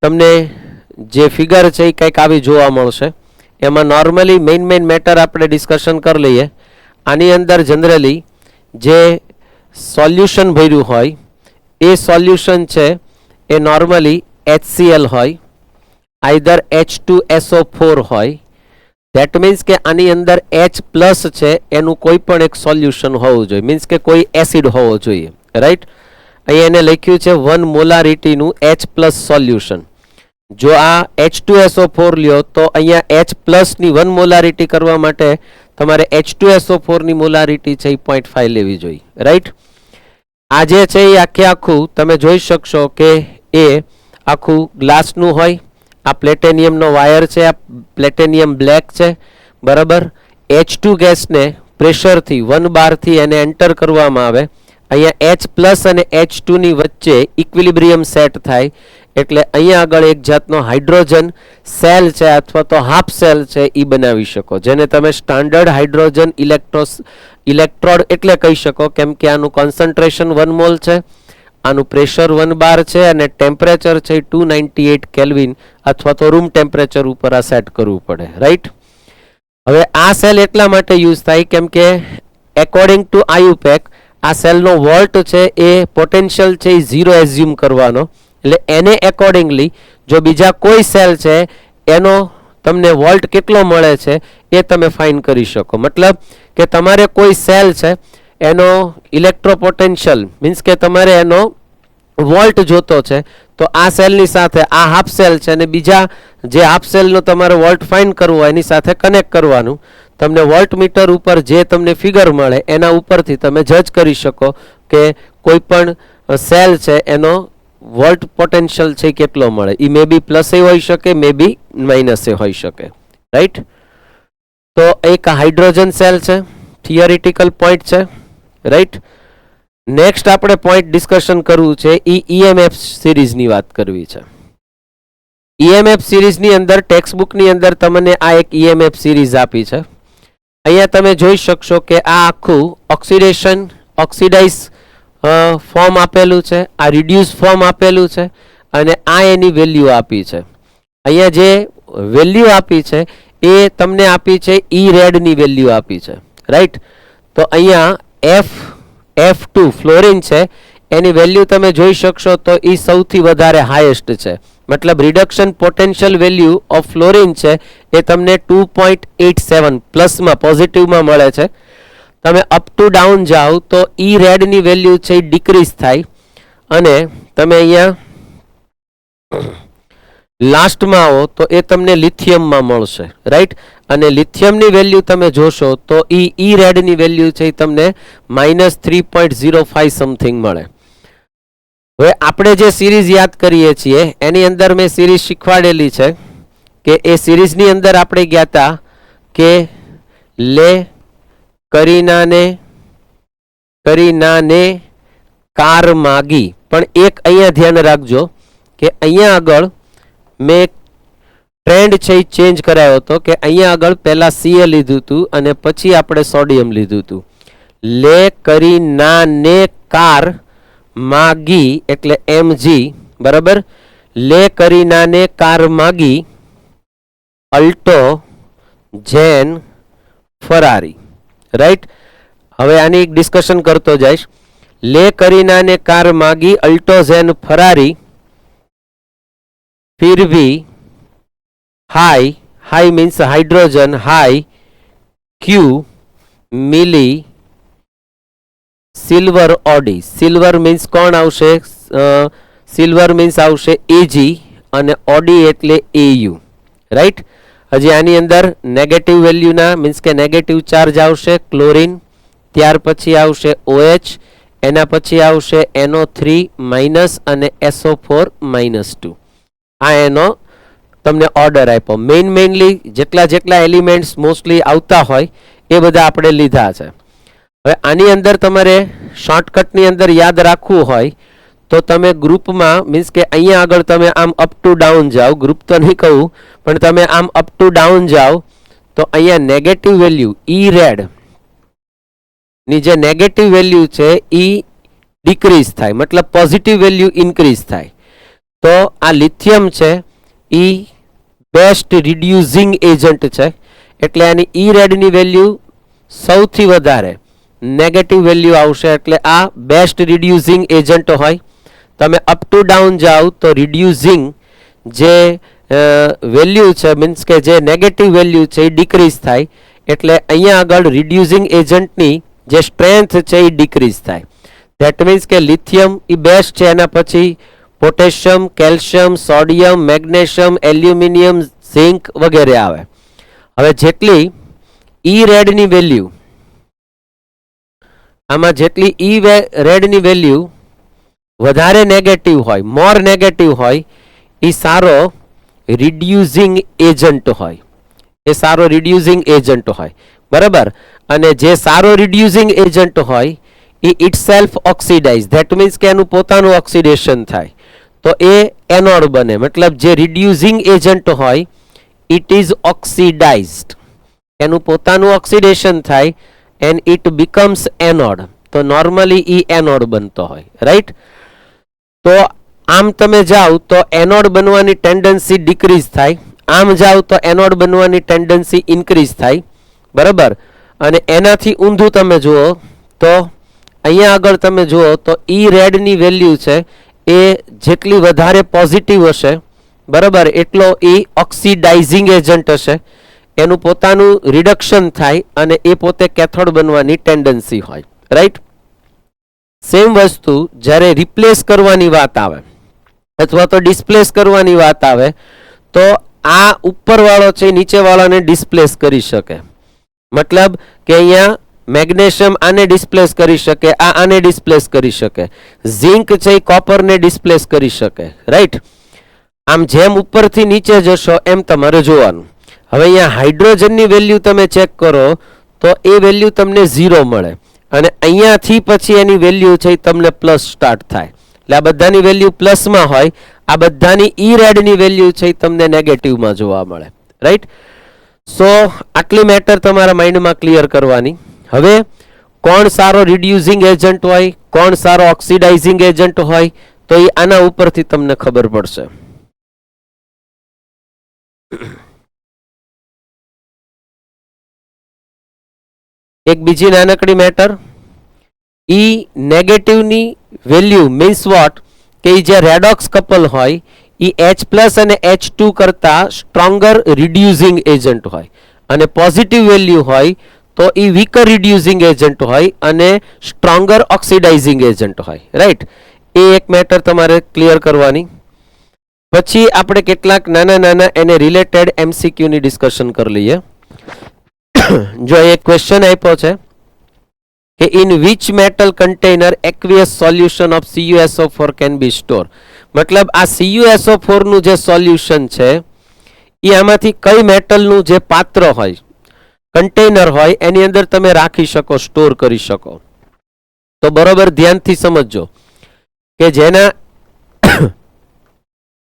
Speaker 1: તમને જે ફિગર છે એ કંઈક આવી જોવા મળશે. એમાં નોર્મલી મેઇન મેટર આપણે ડિસ્કશન કરી લઈએ. આની અંદર જનરલી જે સોલ્યુશન ભર્યું હોય એ સોલ્યુશન છે એ નોર્મલી HCl હોય, આઈધર H2SO4 હોય. ધેટ મીન્સ કે આની અંદર H પ્લસ છે એનું કોઈ પણ એક સોલ્યુશન હોવું જોઈએ, મીન્સ કે કોઈ એસિડ હોવો જોઈએ, રાઈટ. અહીં એને લખ્યું છે 1 મોલારિટીનું H પ્લસ સોલ્યુશન. જો આ H2SO4 લ્યો તો અહીંયા H પ્લસની 1 મોલારિટી કરવા માટે તમારે H2SO4ની મોલારિટી છે એ 0.5 લેવી જોઈએ, રાઈટ. આ જે છે એ આખું તમે જોઈ શકશો કે એ આખું ગ્લાસનું હોય. આ પ્લેટેનિયમનો વાયર છે, આ પ્લેટેનિયમ બ્લેક છે, બરાબર. H2 ગેસને પ્રેશરથી 1 બારથી એને એન્ટર કરવામાં આવે. અહીંયા H પ્લસ અને H2ની વચ્ચે ઇક્વિલિબ્રિયમ સેટ થાય, એટલે અહીંયા આગળ એક જાતનો હાઇડ્રોજન સેલ છે અથવા તો હાફ સેલ છે એ બનાવી શકો, જેને તમે સ્ટાન્ડર્ડ હાઇડ્રોજન ઇલેક્ટ્રોડ એટલે કહી શકો, કેમ કે આનું કોન્સન્ટ્રેશન 1 મોલ છે, આનું પ્રેશર 1 બાર છે અને ટેમ્પરેચર છે 298 કેલ્વિન અથવા તો રૂમ ટેમ્પરેચર ઉપર આ સેટ કરવું પડે, રાઈટ. હવે આ સેલ એટલા માટે યુઝ થાય કેમ કે એકોર્ડિંગ ટુ આયુપેક આ સેલનો વોલ્ટ છે એ પોટેન્શિયલ છે એ 0 એઝ્યુમ કરવાનો, એટલે એને એકોર્ડિંગલી જો બીજા કોઈ સેલ છે એનો તમને વોલ્ટ કેટલો મળે છે એ તમે ફાઇન કરી શકો. મતલબ કે તમારે કોઈ સેલ છે એનો ઇલેક્ટ્રોપોટેન્શિયલ મીન્સ કે તમારે એનો વોલ્ટ જોતો છે, તો આ સેલની સાથે આ હાફ સેલ છે અને બીજા જે હાફ સેલનો તમારે વોલ્ટ ફાઇન કરવો હોય એની સાથે કનેક્ટ કરવાનું. તમને વોલ્ટ મીટર ઉપર જે તમને ફિગર મળે એના ઉપરથી તમે જજ કરી શકો કે કોઈ પણ સેલ છે એનો વોલ્ટ પોટેન્શિયલ છે કેટલો મળે. એ મે બી પ્લસ એ હોઈ શકે, મે બી માઇનસ એ હોઈ શકે, રાઈટ. તો એક હાઇડ્રોજન સેલ છે, થિયરિટિકલ પોઈન્ટ છે, રાઈટ. નેક્સ્ટ આપણે પોઈન્ટ ડિસ્કશન કરવું છે એ EMF સિરીઝની વાત કરવી છે. EMF સિરીઝની અંદર ટેક્સ્ટ બુકની અંદર તમને આ એક EMF સિરીઝ આપી છે. અહીંયા તમે જોઈ શકશો કે આ આખું ઓક્સિડાઇઝ ફોર્મ આપેલું છે, આ રિડ્યુસ ફોર્મ આપેલું છે અને આ એની વેલ્યુ આપી છે. અહીંયા જે વેલ્યુ આપી છે એ તમને આપી છે ઈ રેડ ની વેલ્યુ આપી છે, રાઈટ. તો અહીંયા F2 ફ્લોરિન છે, એની વેલ્યુ તમે જોઈ શકશો તો એ સૌથી વધારે હાઈએસ્ટ છે. મતલબ reduction potential value of fluorine છે એ તમને 2.87 પ્લસમાં પોઝિટિવમાં મળે છે. તમે અપ ટુ ડાઉન જાઓ તો ઈ રેડ ની વેલ્યુ છે એ ડિક્રીઝ થાય અને તમે અહીંયા લાસ્ટમાં આવો તો એ તમને લિથિયમમાં મળશે, રાઈટ. અને લિથિયમની વેલ્યુ તમે જોશો તો ઈ રેડની વેલ્યુ છે એ તમને -3.05 સમથિંગ મળે. હવે આપણે જે સિરીઝ યાદ કરીએ છીએ એની અંદર મેં સિરીઝ શીખવાડેલી છે કે એ સિરીઝની અંદર આપણે ગયા હતા કે લે કરીનાને કાર માગી. પણ એક અહીંયા ધ્યાન રાખજો કે અહીંયા આગળ મેં ટ્રેન્ડ છે એ ચેન્જ કરાયો હતો કે અહીંયા આગળ પહેલા Ca લીધું હતું અને પછી આપણે સોડિયમ લીધું હતું. લે કરીનાને કાર માગી એટલે Mg, બરાબર. લે કરીનાને કાર માગી અલ્ટો જેન ફરારી, રાઈટ. હવે આની ડિસ્કશન કરતો જઈશ. લે કરીનાને કાર માગી અલ્ટો જેન ફરારી फिर भी high means hydrogen high Q मिली सिल्वर ऑडी. सिल्वर मीन्स कौन आवशे? सिल्वर मीन्स आवशे Ag અને ઓડી એટલે Au, રાઈટ. હજી આની અંદર નેગેટિવ વેલ્યુના મીન્સ કે નેગેટિવ ચાર્જ આવશે ક્લોરીન, ત્યાર પછી આવશે OH, એના પછી આવશે NO3 માઇનસ અને SO4 -2. આ એનો તમને ઓર્ડર આપ્યો. મેઇનલી જેટલા એલિમેન્ટ્સ મોસ્ટલી આવતા હોય એ બધા આપણે લીધા છે. હવે આની અંદર તમારે શોર્ટકટની અંદર યાદ રાખવું હોય તો તમે ગ્રુપમાં મીન્સ કે અહીંયા આગળ તમે આમ અપ ટુ ડાઉન જાઓ, ગ્રુપ તો નહીં કહું પણ તમે આમ અપ ટુ ડાઉન જાઓ તો અહીંયા નેગેટિવ વેલ્યુ ઈ રેડ ની જે નેગેટિવ વેલ્યુ છે એ ડિક્રીઝ થાય, મતલબ પોઝિટિવ વેલ્યુ ઇન્ક્રીઝ થાય. તો આ લિથિયમ છે એ બેસ્ટ રિડ્યુસિંગ એજન્ટ છે એટલે આની ઈ રેડની વેલ્યુ સૌથી વધારે નેગેટિવ વેલ્યુ આવશે એટલે આ બેસ્ટ રિડ્યુસિંગ એજન્ટ હોય. તમે અપ ટુ ડાઉન જાઓ તો રિડ્યુસિંગ જે વેલ્યુ છે મીન્સ કે જે નેગેટિવ વેલ્યુ છે એ ડિક્રીઝ થાય એટલે અહીંયા આગળ રિડ્યુસિંગ એજન્ટની જે સ્ટ્રેન્થ છે એ ડિક્રીઝ થાય. ધેટ મીન્સ કે લિથિયમ એ બેસ્ટ છે, એના પછી potassium, calcium, sodium, magnesium, aluminium, zinc વગેરે આવે. હવે જેટલી ઈ રેડની વેલ્યુ આમાં જેટલી ઈ રેડની વેલ્યુ વધારે નેગેટિવ હોય, મોર નેગેટિવ હોય એ સારો રિડ્યુસિંગ એજન્ટ હોય, એ સારો રિડ્યુસિંગ એજન્ટ હોય, બરાબર. અને જે સારો રિડ્યુસિંગ એજન્ટ હોય એ ઇટસેલ્ફ ઓક્સિડાઇઝ, ધેટ મીન્સ કે એનું પોતાનું ઓક્સિડેશન થાય તો એ એનોડ બને. મતલબ જે રિડ્યુસિંગ એજન્ટ હોય ઇટ ઇઝ ઓક્સિડાઇઝ્ડ, એનું પોતાનું ઓક્સિડેશન થાય એન્ડ ઇટ બીકમ્સ એનોડ. તો નોર્મલી ઈ એનોડ બનતો હોય, રાઈટ. તો આમ તમે જાઓ તો એનોડ બનવાની ટેન્ડન્સી ડિક્રીઝ થાય, આમ જાઓ તો એનોડ બનવાની ટેન્ડન્સી ઇન્ક્રીઝ થાય, બરાબર. અને એનાથી ઊંધું તમે જુઓ તો અહીંયા આગળ તમે જુઓ તો ઈ રેડની વેલ્યુ છે એ જેટલી વધારે પોઝિટિવ હશે, બરાબર, એટલો એ ઓક્સિડાઇઝિંગ એજન્ટ હશે, એનું પોતાનું રિડક્શન થાય અને એ પોતે કેથોડ બનવાની ટેન્ડન્સી હોય, રાઈટ. સેમ વસ્તુ જ્યારે રિપ્લેસ કરવાની વાત આવે અથવા તો ડિસ્પ્લેસ કરવાની વાત આવે તો આ ઉપરવાળો છે નીચેવાળાને ડિસ્પ્લેસ કરી શકે. મતલબ કે અહીંયા મેગ્નેશિયમ આને ડિસ્પ્લેસ કરી શકે, આને ડિસ્પ્લેસ કરી શકે, ઝિંક છે એ કોપરને ડિસ્પ્લેસ કરી શકે, રાઈટ. આમ જેમ ઉપરથી નીચે જશો એમ તમારે જોવાનું. હવે અહીંયા હાઇડ્રોજનની વેલ્યુ તમે ચેક કરો તો એ વેલ્યુ તમને 0 મળે અને અહીંયાથી પછી એની વેલ્યુ છે તમને પ્લસ સ્ટાર્ટ થાય. એટલે આ બધાની વેલ્યુ પ્લસમાં હોય, આ બધાની ઈ રેડની વેલ્યુ છે તમને નેગેટિવમાં જોવા મળે, રાઈટ. સો આટલી મેટર તમારા માઇન્ડમાં ક્લિયર કરવાની. હવે કોણ સારો રિડ્યુસિંગ એજન્ટ હોય, કોણ સારો ઓક્સિડાઇઝિંગ એજન્ટ હોય તો એ આના ઉપરથી તમને ખબર પડશે. એક બીજી નાનકડી મેટર, ઈ નેગેટિવની વેલ્યુ મીન્સ વોટ કે ઈ જે રેડોક્સ કપલ હોય ઈ H+ અને H2 કરતા સ્ટ્રોંગર રિડ્યુસિંગ એજન્ટ હોય, અને પોઝિટિવ વેલ્યુ હોય તો ઈ વીકર રિડ્યુસિંગ એજન્ટ હોય અને સ્ટ્રોંગર ઓક્સિડાઇઝિંગ એજન્ટ હોય, રાઈટ. એ એક મેટર તમારે ક્લિયર કરવાની. પછી આપણે કેટલાક નાના નાના એને રિલેટેડ MCQ ની ડિસ્કશન કરી લઈએ. જો એક ક્વેશ્ચન આપ્યો છે કે in which metal container aqueous solution of CuSO4 can be store. મતલબ આ CuSO4 નું જે સોલ્યુશન છે એ આમાંથી કઈ મેટલનું જે પાત્ર હોય, કન્ટેનર હોય, એની અંદર તમે રાખી શકો, સ્ટોર કરી શકો. તો બરોબર ધ્યાનથી સમજજો કે જેના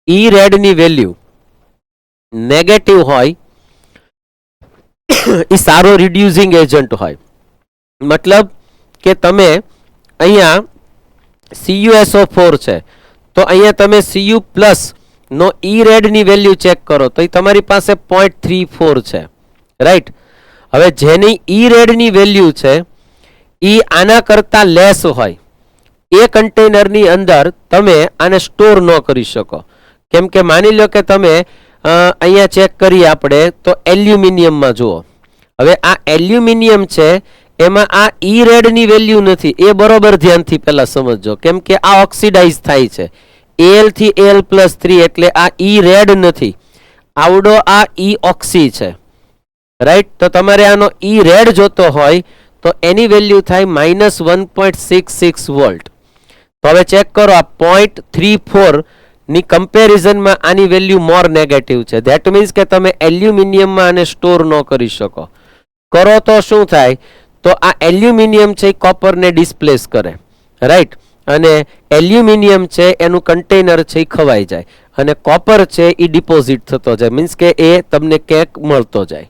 Speaker 1: ઈ રેડ ની વેલ્યુ નેગેટિવ હોય એ સારો રિડ્યુસિંગ એજન્ટ હોય. મતલબ કે તમે અહીંયા CuSO4 છે તો અહીંયા તમે Cu+ નો ઈ રેડ ની વેલ્યુ ચેક કરો તો એ તમારી પાસે 0.34 છે, રાઈટ. હવે જેની ઈ રેડ ની વેલ્યુ છે એ આના કરતા લેસ હોય એ કન્ટેનરની અંદર તમે આને સ્ટોર ન કરી શકો. કેમ કે માની લો કે તમે અહીંયા ચેક કરીએ આપણે તો એલ્યુમિનિયમમાં જુઓ. હવે આ એલ્યુમિનિયમ છે એમાં આ ઈ રેડ ની વેલ્યુ નથી, એ બરોબર ધ્યાનથી પહેલા સમજજો. કેમ કે આ ઓક્સિડાઇઝ થાય છે Al થી Al+3 એટલે આ ઈ રેડ નથી, આવડો આ ઈ ઓક્સી છે, રાઈટ. તો તમારે આનો ઈ રેડ જોતો હોય તો એની વેલ્યુ થાય -1.66 વોલ્ટ. તો હવે ચેક કરો આ 0.34 ની કમ્પેરિઝનમાં આની વેલ્યુ મોર નેગેટિવ છે. ધેટ મીન્સ કે તમે એલ્યુમિનિયમમાં આને સ્ટોર ન કરી શકો. કરો તો શું થાય, તો આ એલ્યુમિનિયમ છે એ કોપરને ડિસ્પ્લેસ કરે, રાઈટ. અને એલ્યુમિનિયમ છે એનું કન્ટેનર છે એ ખવાઈ જાય અને કોપર છે એ ડિપોઝિટ થતો જાય, મીન્સ કે એ તમને ક્યાંક મળતો જાય.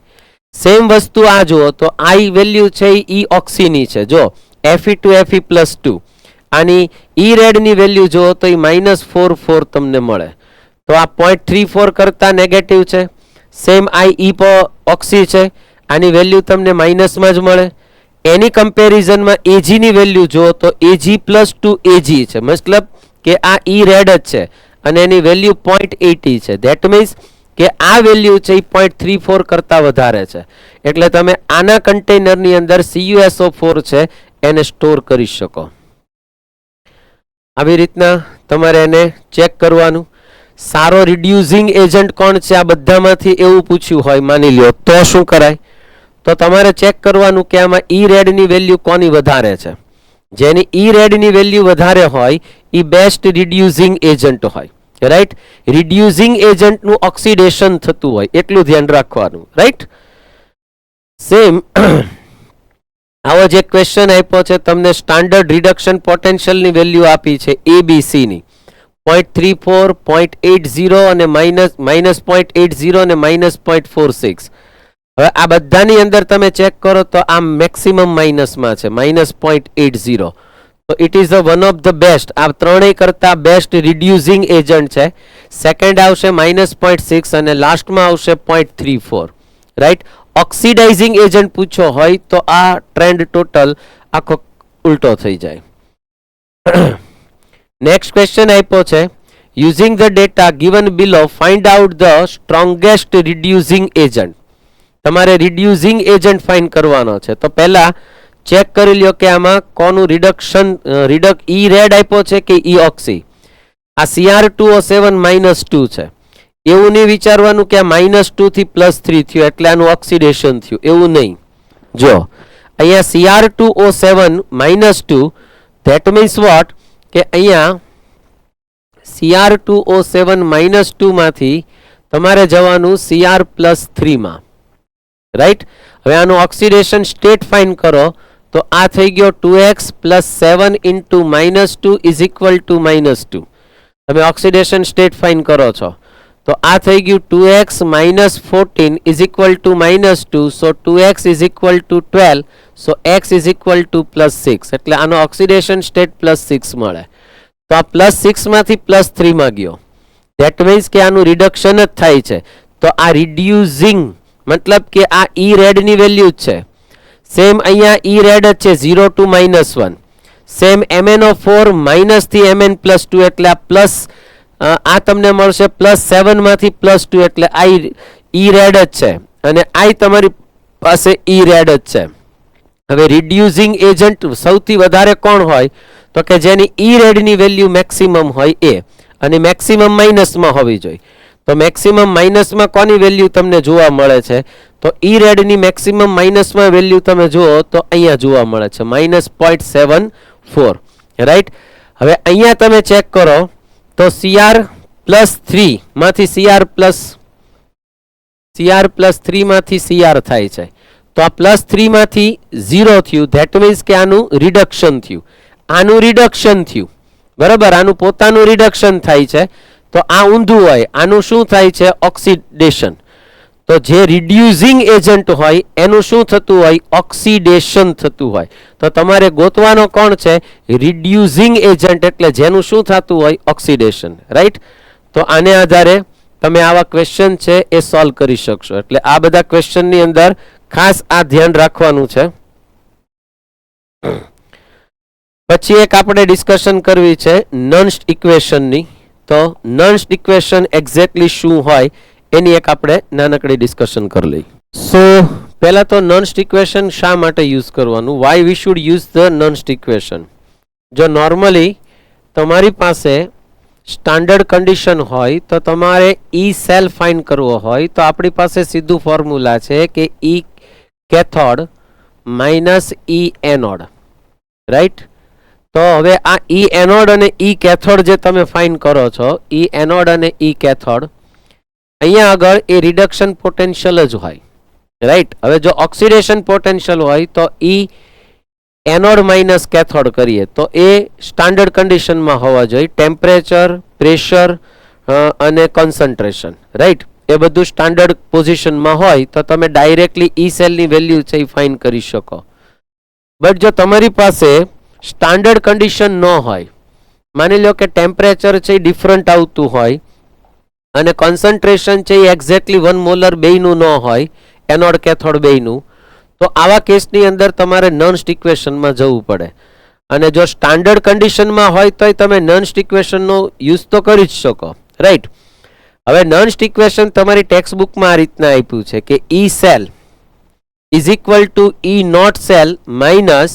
Speaker 1: સેમ વસ્તુ આ જુઓ તો આ વેલ્યુ છે ઈ ઓક્સીની છે, જો Fe2Fe+2. આની ઈ રેડ ની વેલ્યુ જુઓ તો એ -44 તમને મળે. તો આ 0.34 કરતા નેગેટિવ છે. સેમ આ ઈ ઓક્સી છે, આની વેલ્યુ તમને માઇનસમાં જ મળે. એની કમ્પેરિઝનમાં Ag ની વેલ્યુ જુઓ તો Ag+2 Ag છે, મતલબ કે આ ઈ રેડ જ છે અને એની વેલ્યુ 0.80 છે. ધેટ મીન્સ કે આ વેલ્યુ છે એ 0.34 કરતા વધારે છે, એટલે તમે આના કન્ટેનરની અંદર CuSO4 છે એને સ્ટોર કરી શકો. આવી રીતના તમારે એને ચેક કરવાનું. સારો રિડ્યુસિંગ એજન્ટ કોણ છે આ બધામાંથી એવું પૂછ્યું હોય માની લ્યો તો શું કરાય, તો તમારે ચેક કરવાનું કે આમાં ઈ રેડ ની વેલ્યુ કોની વધારે છે. જેની ઈ રેડ ની વેલ્યુ વધારે હોય એ બેસ્ટ રિડ્યુસિંગ એજન્ટ હોય, રાઈટ. રિડ્યુસિંગ એજન્ટ નું ઓક્સિડેશન થતું હોય એટલું ધ્યાન રાખવાનું, રાઈટ. સેમ આવો જે ક્વેશ્ચન આપ્યો છે તમને, સ્ટાન્ડર્ડ રિડક્શન પોટેન્શિયલ ની વેલ્યુ આપી છે ABC ની 0.34, 0.80 અને -0.80 અને -0.46. હવે આ બધાની અંદર તમે ચેક કરો તો આ મેક્સિમમ માઇનસમાં છે, -0.80. તો it is one of the best, આ ત્રણેય કરતા બેસ્ટ રિડ્યુસિંગ એજન્ટ છે. સેકન્ડ આવશે -0.6 અને લાસ્ટમાં આવશે 0.34, રાઈટ. ઓક્સિડાઇઝિંગ એજન્ટ પૂછો હોય તો આ ટ્રેન્ડ ટોટલ આખો ઉલટો થઈ જાય. નેક્સ્ટ ક્વેશ્ચન આપ્યો છે, using the data given below find out the strongest reducing agent. તમારે રિડ્યુસિંગ એજન્ટ ફાઇન્ડ કરવાનો છે. તો પહેલા ચેક કરી લ્યો કે આમાં કોનું રિડક્શન ઈ રેડ આપ્યો છે કે ઈ ઓક્સી. આ Cr2O7 -2 છે. એવું નહીં વિચારવાનું કે આ -2 થી +3 થયું એટલે આનું ઓક્સિડેશન થયું, એવું નહીં. જો અહીંયા Cr2O7 -2, ધેટ મીન્સ વોટ કે અહીંયા Cr2O7 -2 માંથી તમારે જવાનું Cr+3 માં, રાઈટ. હવે આનું ઓક્સિડેશન સ્ટેટ ફાઇન્ડ કરો તો આ થઈ ગયો 2x + 7 × -2 = -2. તમે ઓક્સિડેશન સ્ટેટ ફાઇન્ડ કરો છો તો આ થઈ ગયું 2x - 14 = -2. સો 2x = 12. સો x = +6. એટલે આનો ઓક્સિડેશન સ્ટેટ +6 મળે. તો આ +6 માંથી +3 માં ગયો, ધેટ મીન્સ કે આનું રિડક્શન જ થાય છે. તો આ રિડ્યુસિંગ મતલબ કે આ ઈ રેડની વેલ્યુ જ છે. સેમ અહીંયા ઈ રેડ જ છે 0 to -1. સેમ MnO4 માઇનસ થી Mn+2 એટલે આ પ્લસ આ તમને મળશે +7 માંથી +2 એટલે આ ઈ રેડ જ છે અને આ તમારી પાસે ઈ રેડ જ છે. હવે રિડ્યુસિંગ એજન્ટ સૌથી વધારે કોણ હોય તો કે જેની ઈ રેડની વેલ્યુ મેક્સિમમ હોય એ, અને મેક્સિમમ માઇનસમાં હોવી જોઈએ. તો મેક્સિમમ માઇનસમાં કોની વેલ્યુ તમને જોવા મળે છે તો ઈ રેડની મેક્સિમમ માઇનસમાં વેલ્યુ તમે જુઓ તો અહીંયા જોવા મળે છે -0.74, રાઈટ. હવે અહીંયા તમે ચેક કરો તો Cr+3 માંથી Cr+3 માંથી Cr થાય છે, તો આ +3 માંથી 0 થયું, ધેટ મીન્સ કે આનું રિડક્શન થયું, આનું રિડક્શન થયું, બરાબર, આનું પોતાનું રિડક્શન થાય છે. તો આ ઊંધું હોય, આનું શું થાય છે ઓક્સિડેશન. તો જે રિડ્યુસિંગ એજન્ટ હોય એનું શું થતું હોય ઓક્સિડેશન થતું હોય. તો તમારે ગોતવાનો કોણ છે રિડ્યુસિંગ એજન્ટ, એટલે જેનું શું થતું હોય ઓક્સિડેશન, રાઈટ. તો આને આધારે તમે આવા ક્વેશ્ચન છે એ સોલ્વ કરી શકશો. એટલે આ બધા ક્વેશ્ચનની અંદર ખાસ આ ધ્યાન રાખવાનું છે. પછી એક આપણે ડિસ્કશન કરવી છે નન્સ્ટ ઇક્વેશનની. તો નન્સ્ટ ઇક્વેશન એક્ઝેક્ટલી શું હોય એની એક આપણે નાનકડી ડિસ્કશન કરી લઈએ. સો પહેલા તો નન્સ્ટ ઇક્વેશન શા માટે યુઝ કરવાનું, why we should use the Nernst equation. જો નોર્મલી તમારી પાસે સ્ટાન્ડર્ડ કન્ડિશન હોય તો તમારે ઈ સેલ ફાઇન્ડ કરવો હોય તો આપણી પાસે સીધું ફોર્મ્યુલા છે કે ઈ cathode minus E anode, right. તો હવે આ ઈ એનોડ અને ઈ કેથોડ જે તમે ફાઇન્ડ કરો છો, ઈ એનોડ અને ઈ કેથોડ, અહીંયા આગળ એ રિડક્શન પોટેન્શિયલ જ હોય, રાઈટ. હવે જો ઓક્સિડેશન પોટેન્શિયલ હોય તો ઈ એનોડ માઇનસ કેથોડ કરીએ તો એ સ્ટાન્ડર્ડ કન્ડિશનમાં હોવા જોઈએ. ટેમ્પરેચર, પ્રેશર અને કોન્સન્ટ્રેશન, રાઈટ, એ બધું સ્ટાન્ડર્ડ પોઝિશનમાં હોય તો તમે ડાયરેક્ટલી ઈ સેલની વેલ્યુ છે એ ફાઇન્ડ કરી શકો. બટ જો તમારી પાસે સ્ટાન્ડર્ડ કન્ડિશન ન હોય, માની લો કે ટેમ્પરેચર છે એ ડિફરન્ટ આવતું હોય અને કોન્સન્ટ્રેશન છે એ એક્ઝેક્ટલી 1 મોલર બેયનું ન હોય, એનોડ કેથોડ બેયનું, તો આવા કેસની અંદર તમારે નન્સ્ટ ઇક્વેશનમાં જવું પડે. અને જો સ્ટાન્ડર્ડ કન્ડિશનમાં હોય તોય તમે નન્સ્ટ ઇક્વેશનનો યુઝ તો કરી જ શકો, રાઈટ. હવે નન્સ્ટ ઇક્વેશન તમારી ટેક્સ્ટ બુકમાં આ રીતના આપ્યું છે કે E cell is equal to E not cell minus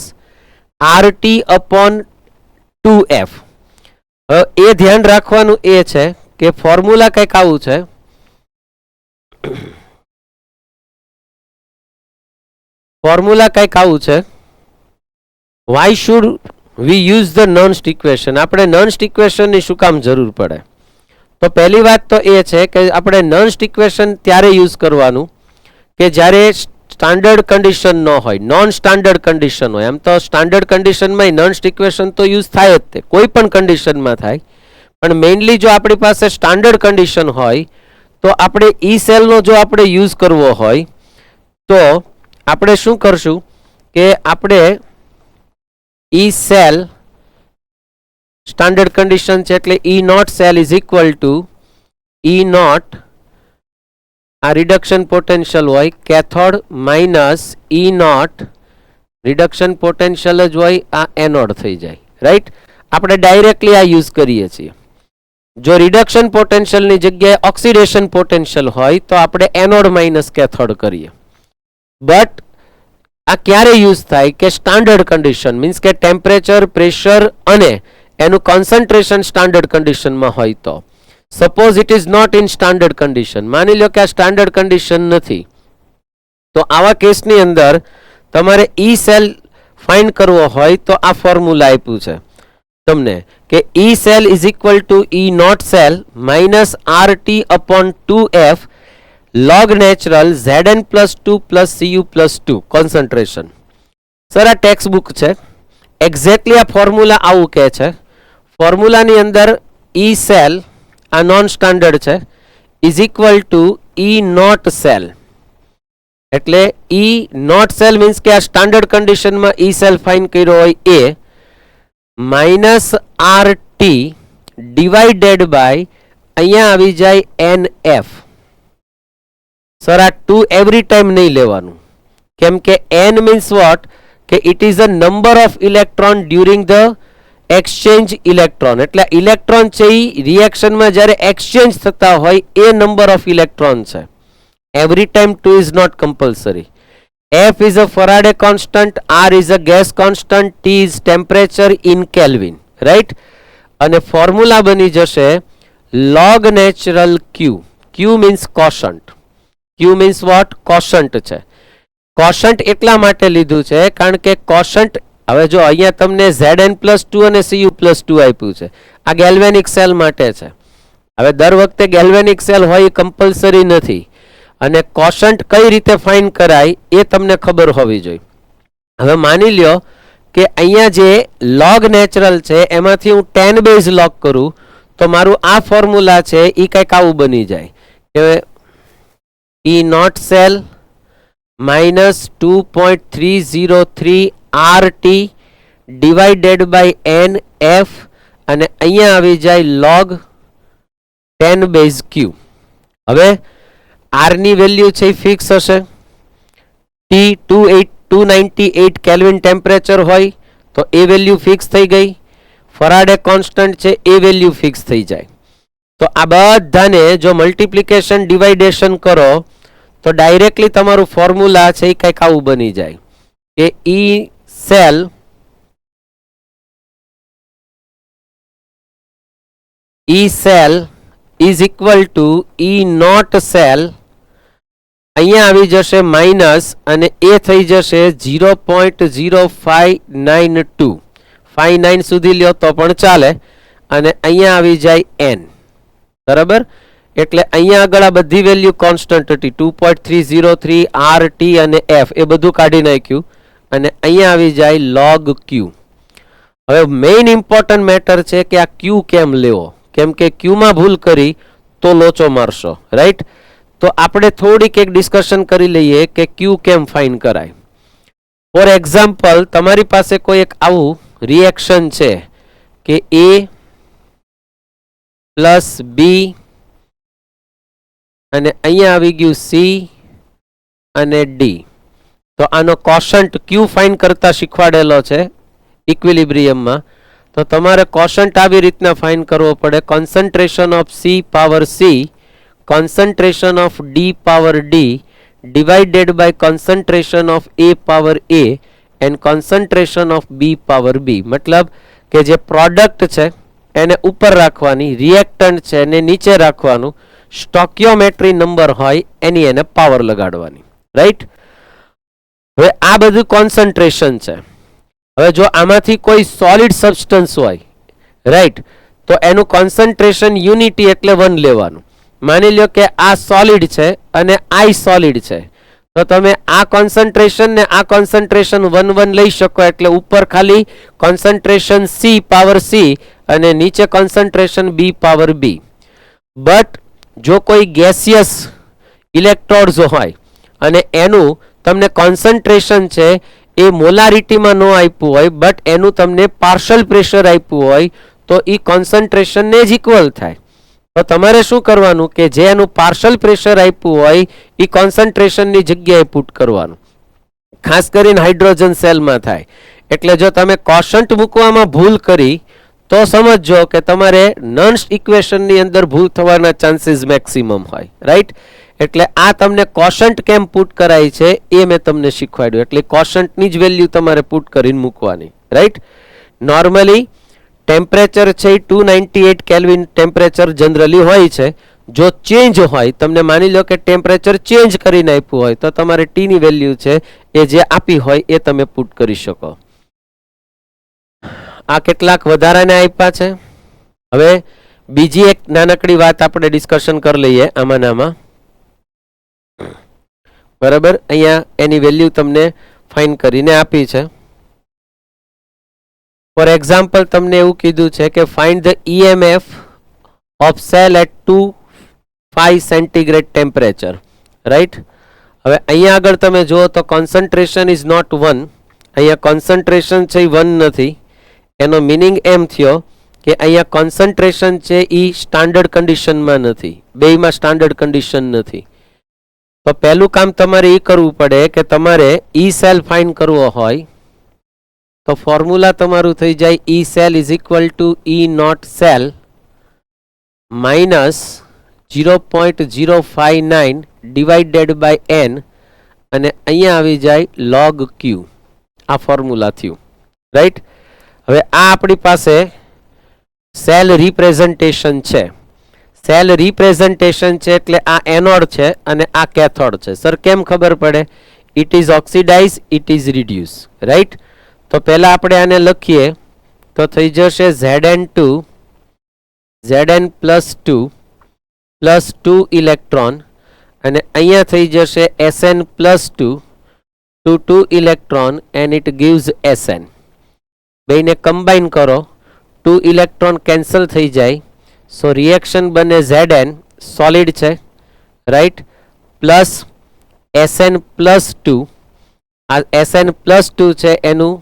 Speaker 1: RT upon 2F. એ ધ્યાન રાખવાનું એ છે કે ફોર્મ્યુલા કંઈક આવું છે. ફોર્મ્યુલા કંઈક આવું છે. Why should we use the Nernst equation. આપણે નન્સ્ટ ઇક્વેશનની શું કામ જરૂર પડે? તો પહેલી વાત તો એ છે કે આપણે નન્સ્ટ ઇક્વેશન ત્યારે યુઝ કરવાનું કે જ્યારે સ્ટાન્ડર્ડ કન્ડિશન ન હોય, નોન સ્ટાન્ડર્ડ કન્ડિશન હોય. એમ તો સ્ટાન્ડર્ડ કન્ડિશનમાં નન્સ્ટ ઇક્વેશન તો યુઝ થાય જ, તે કોઈ પણ કન્ડિશનમાં થાય, પણ મેઇનલી જો આપણી પાસે સ્ટાન્ડર્ડ કન્ડિશન હોય તો આપણે ઈ સેલનો જો આપણે યુઝ કરવો હોય તો આપણે શું કરશું કે આપણે ઈ સેલ સ્ટાન્ડર્ડ કન્ડિશન છે એટલે E not cell is equal to E naught, આ રિડક્શન પોટેન્શિયલ હોય, cathode minus E naught, reduction potential જ હોય, આ એનોડ થઈ જાય, રાઈટ. આપણે ડાયરેક્ટલી આ યુઝ કરીએ છીએ. જો રિડક્શન પોટેન્શિયલની જગ્યાએ ઓક્સિડેશન પોટેન્શિયલ હોય તો આપણે એનોડ માઇનસ કેથોડ કરીએ. બટ આ ક્યારે યુઝ થાય કે સ્ટાન્ડર્ડ કન્ડિશન, મીન્સ કે ટેમ્પરેચર, પ્રેશર અને એનું કોન્સન્ટ્રેશન સ્ટાન્ડર્ડ કન્ડિશનમાં હોય તો. Suppose it is not in standard condition, માની લો કે આ સ્ટાન્ડર્ડ કન્ડિશન નથી, તો આવા કેસની અંદર તમારે ઈ સેલ ફાઇન્ડ કરવો હોય તો આ ફોર્મ્યુલા આપ્યું છે તમને કે E cell is equal to E not cell minus RT upon 2F log natural Zn plus 2 plus Cu plus 2 concentration. Sir આ ટેક્સ્ટ બુક છે, એક્ઝેક્ટલી આ ફોર્મ્યુલા આવું કહે છે. ફોર્મ્યુલાની અંદર ઈ સેલ આ નોન સ્ટાન્ડર્ડ છે is equal to E not cell, એટલે ઈ નોટ સેલ મીન્સ કે આ સ્ટાન્ડર્ડ કન્ડિશનમાં ઈ સેલ ફાઇન્ડ કર્યો હોય એ માઇનસ RT ડિવાઇડેડ બાય અહીંયા આવી જાય NF. સર આ 2 એવરી ટાઈમ નહીં લેવાનું, કેમ કે n મીન્સ વોટ કે it is a number of electron during the exchange electron, એટલે ઇલેક્ટ્રોન છે એ રિએક્શનમાં જ્યારે એક્સચેન્જ થતા હોય એ નંબર ઓફ ઇલેક્ટ્રોન છે. Every time 2 is not compulsory. F is a Faraday constant, R is a gas constant, T is temperature in Kelvin, right? અને ફોર્મ્યુલા બની જશે log natural Q. Q means quotient. Q means what? quotient છે. quotient એટલા માટે લીધું છે કારણ કે quotient, હવે જો અહીંયા તમને Zn+2 અને Cu+2 આપ્યું છે, આ ગેલ્વેનિક સેલ માટે છે. હવે દર વખતે ગેલ્વેનિક સેલ હોય એ કમ્પલસરી નથી, અને કોશન્ટ કઈ રીતે ફાઇન્ડ કરાય એ તમને ખબર હોવી જોઈએ. હવે માની લ્યો કે અહીંયા જે લોગ નેચરલ છે એમાંથી હું 10 બેઝ લોગ કરું તો મારું આ ફોર્મ્યુલા છે એ કંઈક આવું બની જાય કે E not cell -2.303 RT divided by NF, અને અહીંયા આવી જાય લોગ 10 બેઝ Q. હવે R ની વેલ્યુ છે ફિક્સ હશે, T 298 કેલ્વિન ટેમ્પરેચર હોય તો એ વેલ્યુ ફિક્સ થઈ ગઈ, ફરાડે કોન્સ્ટન્ટ છે એ વેલ્યુ ફિક્સ થઈ જાય. તો આ બધાને જો મલ્ટિપ્લિકેશન ડિવાઇડેશન કરો તો ડાયરેક્ટલી તમારું ફોર્મ્યુલા છે એ કંઈક આવું બની જાય કે E cell is equal to E not cell, અહીંયા આવી જશે માઇનસ અને એ થઈ જશે 0.0592, 59 સુધી લ્યો તો પણ ચાલે, અને અહીંયા આવી જાય n. બરાબર, એટલે અહીંયા આગળ આ બધી વેલ્યુ કોન્સ્ટન્ટ હતી, 2.303 RT અને F એ બધું કાઢી નાખ્યું, અને અહીંયા આવી જાય log Q. હવે મેઇન ઇમ્પોર્ટન્ટ મેટર છે કે આ Q કેમ લેવો, કેમ કે Q માં ભૂલ કરી તો લોચો મારશો, રાઈટ? તો આપણે થોડીક એક ડિસ્કશન કરી લઈએ કે Q કેમ ફાઇન કરાય. ફોર એક્ઝામ્પલ તમારી પાસે કોઈ એક આવું રિએક્શન છે કે A પ્લસ બી અને અહીંયા આવી ગયું C અને D. તો આનો કોશન્ટ Q ફાઇન કરતા શીખવાડેલો છે ઇક્વિલિબ્રિયમમાં. તો તમારે કોશન્ટ આવી રીતના ફાઇન કરવો પડે, concentration of C power C concentration of D power D divided by concentration of A power A and concentration of B power B. मतलब કે જે પ્રોડક્ટ છે એને ઉપર રાખવાની, રિએક્ટન્ટ છે એને નીચે રાખવાનું, સ્ટોકિયોમેટ્રી નંબર હોય એની એને પાવર લગાડવાની, રાઈટ? હવે આ બધું કોન્સન્ટ્રેશન છે. હવે જો આમાંથી કોઈ સોલિડ સબસ્ટન્સ હોય, રાઈટ, તો એનું કોન્સન્ટ્રેશન યુનિટી એટલે 1 લેવાનું. માની લો કે આ સોલિડ છે અને આ સોલિડ છે, તો તમે આ કોન્સન્ટ્રેશન ને આ કોન્સન્ટ્રેશન 1 લઈ શકો, એટલે ઉપર ખાલી કોન્સન્ટ્રેશન C પાવર C અને નીચે concentration B power B. But જો કોઈ ગેસિયસ ઇલેક્ટ્રોડ્સ હોય અને એનું તમને કોન્સન્ટ્રેશન છે એ મોલારિટીમાં ન આપ્યું હોય, બટ એનું તમને પાર્શલ પ્રેશર આપ્યું હોય, તો એ કોન્સન્ટ્રેશનને જ ઇક્વલ થાય. તો તમારે શું કરવાનું કે જે એનું પાર્શલ પ્રેશર આપ્યું હોય એ કોન્સન્ટ્રેશનની જગ્યાએ પુટ કરવાનું. ખાસ કરીને હાઇડ્રોજન સેલમાં થાય. એટલે જો તમે કોશન્ટ મૂકવામાં ભૂલ કરી તો સમજો કે તમારે નન્સ ઇક્વેશનની અંદર ભૂલ થવાના ચાન્સીસ મેક્સિમમ હોય, રાઈટ? એટલે આ તમને કોશન્ટ કેમ પુટ કરાય છે એ મેં તમને શીખવાડ્યું. એટલે કોશન્ટની જ વેલ્યુ તમારે પુટ કરીને મૂકવાની, રાઈટ? નોર્મલી ટેમ્પરેચર છે 298 કેલ્વિન ટેમ્પરેચર જનરલી હોય છે. જો ચેન્જ હોય, તમને માની લો કે ટેમ્પરેચર ચેન્જ કરીને આપ્યું હોય, તો તમારે T ની વેલ્યુ છે એ જે આપી હોય એ તમે પુટ કરી શકો. આ કેટલાક વધારાને આપ્યા છે. હવે બીજી એક નાનકડી વાત આપણે ડિસ્કશન કરી લઈએ આમાં. બરાબર, અહીંયા એની વેલ્યુ તમને ફાઇન કરીને આપી છે. ફોર એક્ઝામ્પલ તમને એવું કીધું છે કે find the EMF of cell at 25 centigrade temperature, right? હવે અહીંયા આગળ તમે જુઓ તો કોન્સન્ટ્રેશન ઇઝ નોટ 1, અહીંયા કોન્સન્ટ્રેશન છે 1 નથી. એનો મિનિંગ એમ થયો કે અહીંયા કોન્સન્ટ્રેશન છે એ સ્ટાન્ડર્ડ કન્ડિશનમાં નથી, બેયમાં સ્ટાન્ડર્ડ કન્ડિશન નથી. તો પહેલું કામ તમારે એ કરવું પડે કે તમારે ઈ સેલ ફાઇન્ડ કરવો હોય તો ફોર્મ્યુલા તમારું થઈ જાય E cell is equal to E not cell minus 0.059 divided by n અને અહીંયા આવી જાય log ક્યુ. આ ફોર્મ્યુલા થયું, રાઈટ. હવે આ આપણી પાસે સેલ રિપ્રેઝન્ટેશન છે. સેલ રિપ્રેઝન્ટેશન છે એટલે આ એનોડ છે અને આ કેથોડ છે. સર કેમ ખબર પડે? It is oxidise, it is reduce, right. તો પહેલા આપણે આને લખીએ તો થઈ જશે Zn2 Zn+2 પ્લસ 2 ઇલેક્ટ્રોન અને અહીંયા થઈ જશે Sn+2 to 2 electron and it gives Sn. બેને કમ્બાઈન કરો, 2 ઇલેક્ટ્રોન કેન્સલ થઈ જાય, સો રિએક્શન બને Zn સોલિડ છે, રાઈટ, પ્લસ Sn+2. આ Sn+2 છે એનું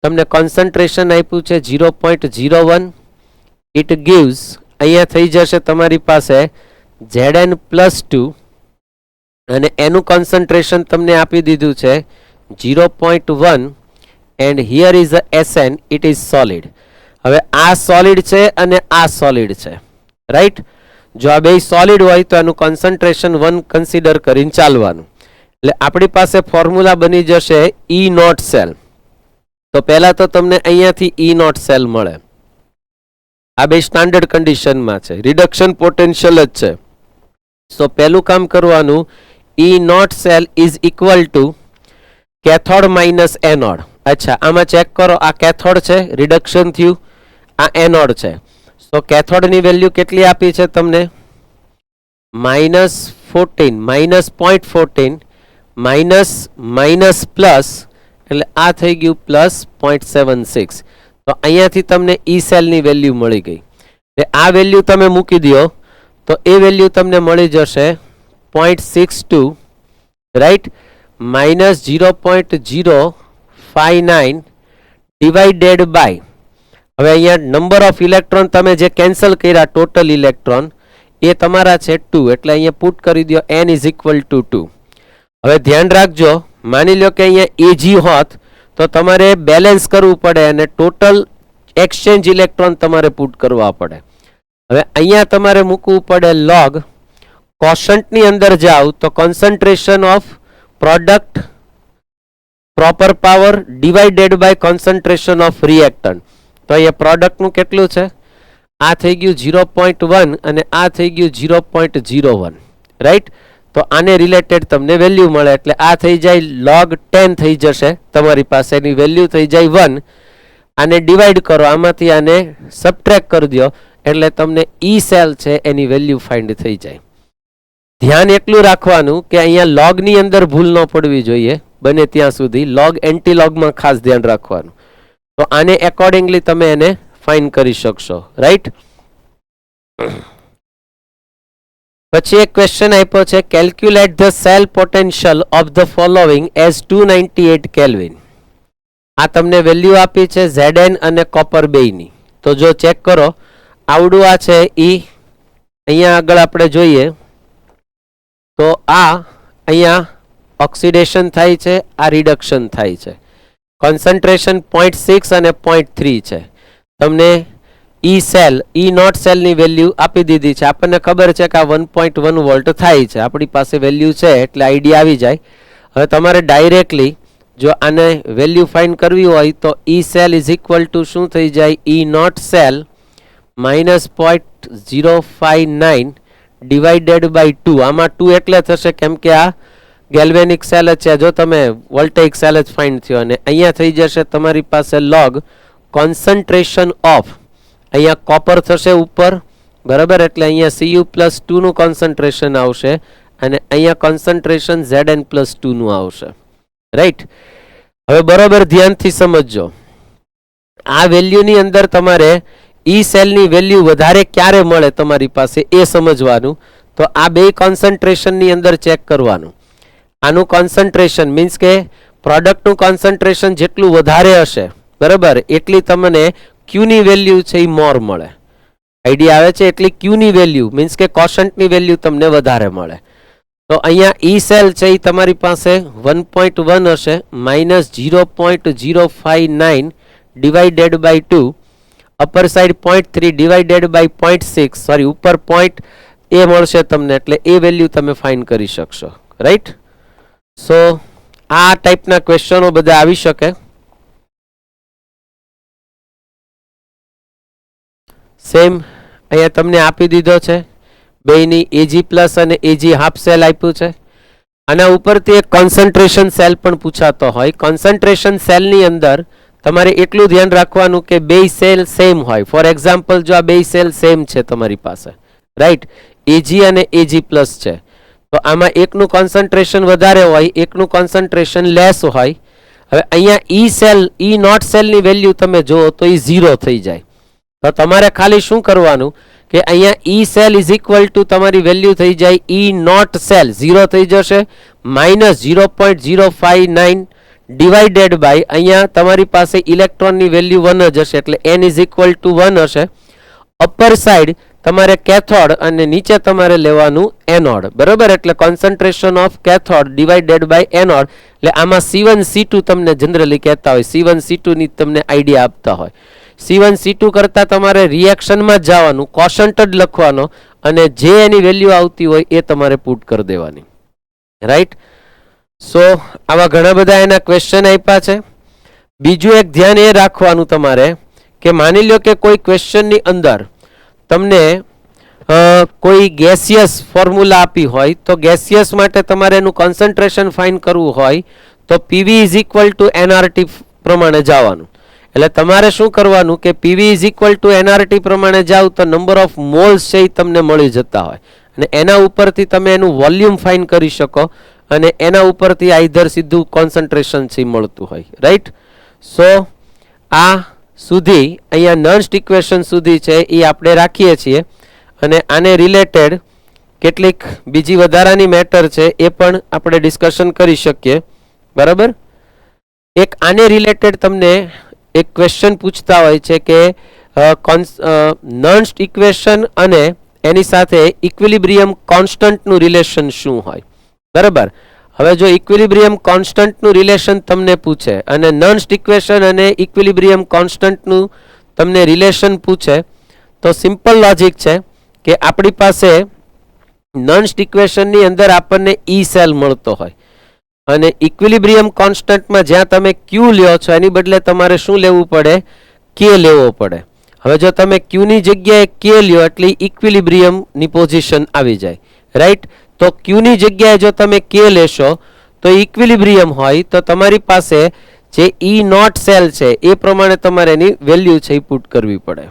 Speaker 1: તમને કોન્સન્ટ્રેશન આપ્યું છે 0.01. ઇટ ગિવ્સ અહીંયા થઈ જશે તમારી પાસે Zn+2 અને એનું કોન્સન્ટ્રેશન તમને આપી દીધું છે 0.1 and here is a Sn, it is solid. હવે આ સોલિડ છે અને આ સોલિડ છે, રાઈટ. જો આ બે સોલિડ હોય તો એનું કોન્સન્ટ્રેશન 1 કન્સિડર કરીને ચાલવાનું. એટલે આપણી પાસે ફોર્મ્યુલા બની જશે ઈ નોટ સેલ. તો પહેલા તો તમને અહીંયાથી ઈ નોટ સેલ મળે. આ બે સ્ટાન્ડર્ડ કન્ડિશનમાં છે, રિડક્શન પોટેન્શિયલ જ છે. સો પહેલું કામ કરવાનું, E not cell is equal to cathode minus anode. અચ્છા, આમાં ચેક કરો, આ કેથોડ છે, રિડક્શન થયું, આ એનોડ છે. સો કેથોડની વેલ્યુ કેટલી આપી છે તમને? -14, -0.14 માઇનસ માઇનસ પ્લસ એટલે આ થઈ ગયું +0.76. તો અહીંયાથી તમને ઈ સેલની વેલ્યુ મળી ગઈ. એટલે આ વેલ્યુ તમે મૂકી દો તો એ વેલ્યુ તમને મળી જશે 0.62, રાઈટ, -0.059 ડિવાઇડેડ બાય, હવે અહીંયા નંબર ઓફ ઇલેક્ટ્રોન તમે જે કેન્સલ કર્યા ટોટલ ઇલેક્ટ્રોન એ તમારા છે 2, એટલે અહીંયા પુટ કરી દો n ઇઝ ઇક્વલ ટુ 2. હવે ધ્યાન રાખજો, માની લો કે અહીંયા Ag હોત તો તમારે બેલેન્સ કરવું પડે અને ટોટલ એક્સચેન્જ ઇલેક્ટ્રોન તમારે પુટ કરવા પડે. હવે અહીંયા તમારે મૂકવું પડે log. કોશન્ટની અંદર જાઓ તો concentration of product proper power divided by concentration of reactant. તો અહીંયા પ્રોડક્ટનું કેટલું છે? આ થઈ ગયું 0.1 અને આ થઈ ગયું 0.01, રાઈટ. તો આને રિલેટેડ તમને વેલ્યુ મળે એટલે આ થઈ જાય log 10 થઈ જશે તમારી પાસેની વેલ્યુ થઈ જાય 1. આને ડિવાઈડ કરો, આમાંથી આને સબટ્રેક્ટ કરી દો એટલે તમને ઈ સેલ છે એની વેલ્યુ ફાઇન્ડ થઈ જાય. ધ્યાન એટલું રાખવાનું કે અહીંયા લોગની અંદર ભૂલ ન પડવી જોઈએ બને ત્યાં સુધી. લોગ એન્ટીલોગમાં ખાસ ધ્યાન રાખવાનું. તો આને એકોર્ડિંગલી તમે એને ફાઇન્ડ કરી શકશો, રાઈટ. પછી એક ક્વેશ્ચન આપ્યો છે, calculate the cell potential of the following as 298 kelvin. આ તમને વેલ્યુ આપી છે Zn અને કોપર બેયની. તો જો ચેક કરો, આવડું આ છે ઈ અહીંયા આગળ આપણે જોઈએ તો આ અહીંયા ઓક્સિડેશન થાય છે, આ રિડક્શન થાય છે. કોન્સન્ટ્રેશન 0.6 અને 0.3 છે. તમને ઈ સેલ, ઈ નોટ સેલની વેલ્યુ આપી દીધી છે. આપણને ખબર છે કે આ 1.1 વોલ્ટ થાય છે, આપણી પાસે વેલ્યુ છે એટલે આઈડિયા આવી જાય. હવે તમારે ડાયરેક્ટલી જો આને વેલ્યુ ફાઇન્ડ કરવી હોય તો E cell is equal two શું થઈ જાય? ઈ નોટ સેલ -0.059 ડિવાઇડેડ બાય 2. આમાં 2 એટલે થશે કેમ કે આ ગેલ્વેનિક સેલ જ છે, જો તમે વોલ્ટેઇક સેલ જ ફાઇન્ડ થયો. અને અહીંયા થઈ જશે તમારી પાસે log કોન્સન્ટ્રેશન ઓફ, અહીંયા કોપર થશે ઉપર, બરાબર, એટલે અહીંયા Cu+2 નું કોન્સન્ટ્રેશન આવશે અને અહીંયા કોન્સન્ટ્રેશન Zn+2 નું આવશે, રાઈટ. હવે બરાબર ધ્યાનથી સમજજો, આ વેલ્યુની અંદર તમારે ઈ સેલની વેલ્યુ વધારે ક્યારે મળે તમારી પાસે એ સમજવાનું. તો આ બે કોન્સન્ટ્રેશનની અંદર ચેક કરવાનું. આનું કોન્સન્ટ્રેશન મીન્સ કે પ્રોડક્ટનું કોન્સન્ટ્રેશન જેટલું વધારે હશે, બરાબર, એટલી તમને ક્યુની વેલ્યુ છે એ મોર મળે. આઈડિયા આવે છે? એટલી ક્યુની વેલ્યુ મીન્સ કે કોશન્ટની વેલ્યુ તમને વધારે મળે. તો અહીંયા ઈ સેલ છે એ તમારી પાસે 1.1 હશે minus 0.059 divided by 2, upper side 0.3 divided by 0.6, sorry ઉપર પોઈન્ટ એ મળશે તમને, એટલે એ વેલ્યુ તમે ફાઇન્ડ કરી શકશો. રાઈટ. સો આ ટાઈપના ક્વેશ્ચનો બધા આવી શકે. સેમ અહીંયા તમને આપી દીધો છે બેયની એજી પ્લસ અને એજી હાફ સેલ આપ્યું છે. આના ઉપરથી એક કોન્સન્ટ્રેશન સેલ પણ પૂછાતો હોય. કોન્સન્ટ્રેશન સેલની અંદર તમારે એટલું ધ્યાન રાખવાનું કે બે સેલ સેમ હોય. ફોર એક્ઝામ્પલ જો આ બે સેલ સેમ છે તમારી પાસે, રાઈટ, એજી અને એજી પ્લસ છે, તો આમાં એકનું કોન્સન્ટ્રેશન વધારે હોય, એકનું કોન્સન્ટ્રેશન લેસ હોય. હવે અહીંયા ઈ સેલ ઈ નોટ સેલની વેલ્યુ તમે જુઓ તો એ 0 થઈ જાય. તો તમારે ખાલી શું કરવાનું કે અહીંયા ઈ સેલ ઇઝ ઇક્વલ ટુ તમારી વેલ્યુ થઈ જાય ઈ નોટ સેલ 0 થઈ જશે માઇનસ 0.059 ડિવાઇડેડ બાય અહીંયા તમારી પાસે ઇલેક્ટ્રોનની વેલ્યુ 1 જ હશે, એટલે n ઇઝ ઇક્વલ ટુ 1 હશે. અપર સાઈડ તમારે કેથોડ અને નીચે તમારે લેવાનું એનોડ, બરોબર. એટલે concentration of cathode divided by anode, એટલે આમાં C1 C2 તમને જનરલી કહેતા હોય, C1 C2 ની તમને આઈડિયા આપતા હોય. C1 C2 કરતાં તમારે રિએક્શનમાં જ જવાનું, કોશન્ટ જ લખવાનો અને જે એની વેલ્યુ આવતી હોય એ તમારે પુટ કરી દેવાની. રાઈટ. સો આવા ઘણા બધા એના ક્વેશ્ચન આપ્યા છે. બીજું એક ધ્યાન એ રાખવાનું તમારે કે માની લો કે કોઈ ક્વેશ્ચનની અંદર તમને કોઈ ગેસિયસ ફોર્મ્યુલા આપી હોય, તો ગેસિયસ માટે તમારે એનું કોન્સન્ટ્રેશન ફાઇન્ડ કરવું હોય તો PV is equal two NRT પ્રમાણે જવાનું. એટલે તમારે શું કરવાનું કે PV is equal two NRT પ્રમાણે જાવ તો નંબર ઓફ મોલ્સ છે એ તમને મળી જતા હોય અને એના ઉપરથી તમે એનું વોલ્યુમ ફાઇન્ડ કરી શકો અને એના ઉપરથી આઈધર સીધું કોન્સન્ટ્રેશન છે મળતું હોય. રાઈટ. સો આ સુધી અહીંયા નર્સ્ટ ઇક્વેશન સુધી છે એ આપણે રાખીએ છીએ અને આને રિલેટેડ કેટલીક બીજી વધારાની મેટર છે એ પણ આપણે ડિસ્કશન કરી શકીએ, બરાબર. એક આને રિલેટેડ તમને એક ક્વેશ્ચન પૂછતા હોય છે કે નર્સ્ટ ઇક્વેશન અને એની સાથે ઇક્વિલિબ્રિયમ કોન્સ્ટન્ટનું રિલેશન શું હોય, બરાબર. હવે જો ઇક્વિલિબ્રિયમ કોન્સ્ટન્ટનું રિલેશન તમને પૂછે અને નર્સ્ટ ઇક્વેશન અને ઇક્વિલિબ્રિયમ કોન્સ્ટન્ટનું તમને રિલેશન પૂછે તો સિમ્પલ લોજિક છે કે આપણી પાસે નર્સ્ટ ઇક્વેશનની અંદર આપણને ઈ સેલ મળતો હોય અને ઇક્વિલિબ્રિયમ કોન્સ્ટન્ટમાં જ્યાં તમે ક્યુ લ્યો છો એની બદલે તમારે શું લેવું પડે, કે લેવો પડે. હવે જો તમે ક્યુની જગ્યાએ કે લ્યો એટલે ઇક્વિલિબ્રિયમની પોઝિશન આવી જાય, રાઈટ. તો ક્યુની જગ્યાએ જો તમે કે લેશો તો ઇક્વિલિબ્રિયમ હોય તો તમારી પાસે જે ઈ નોટ સેલ છે એ પ્રમાણે તમારે એની વેલ્યુ છે એ પુટ કરવી પડે.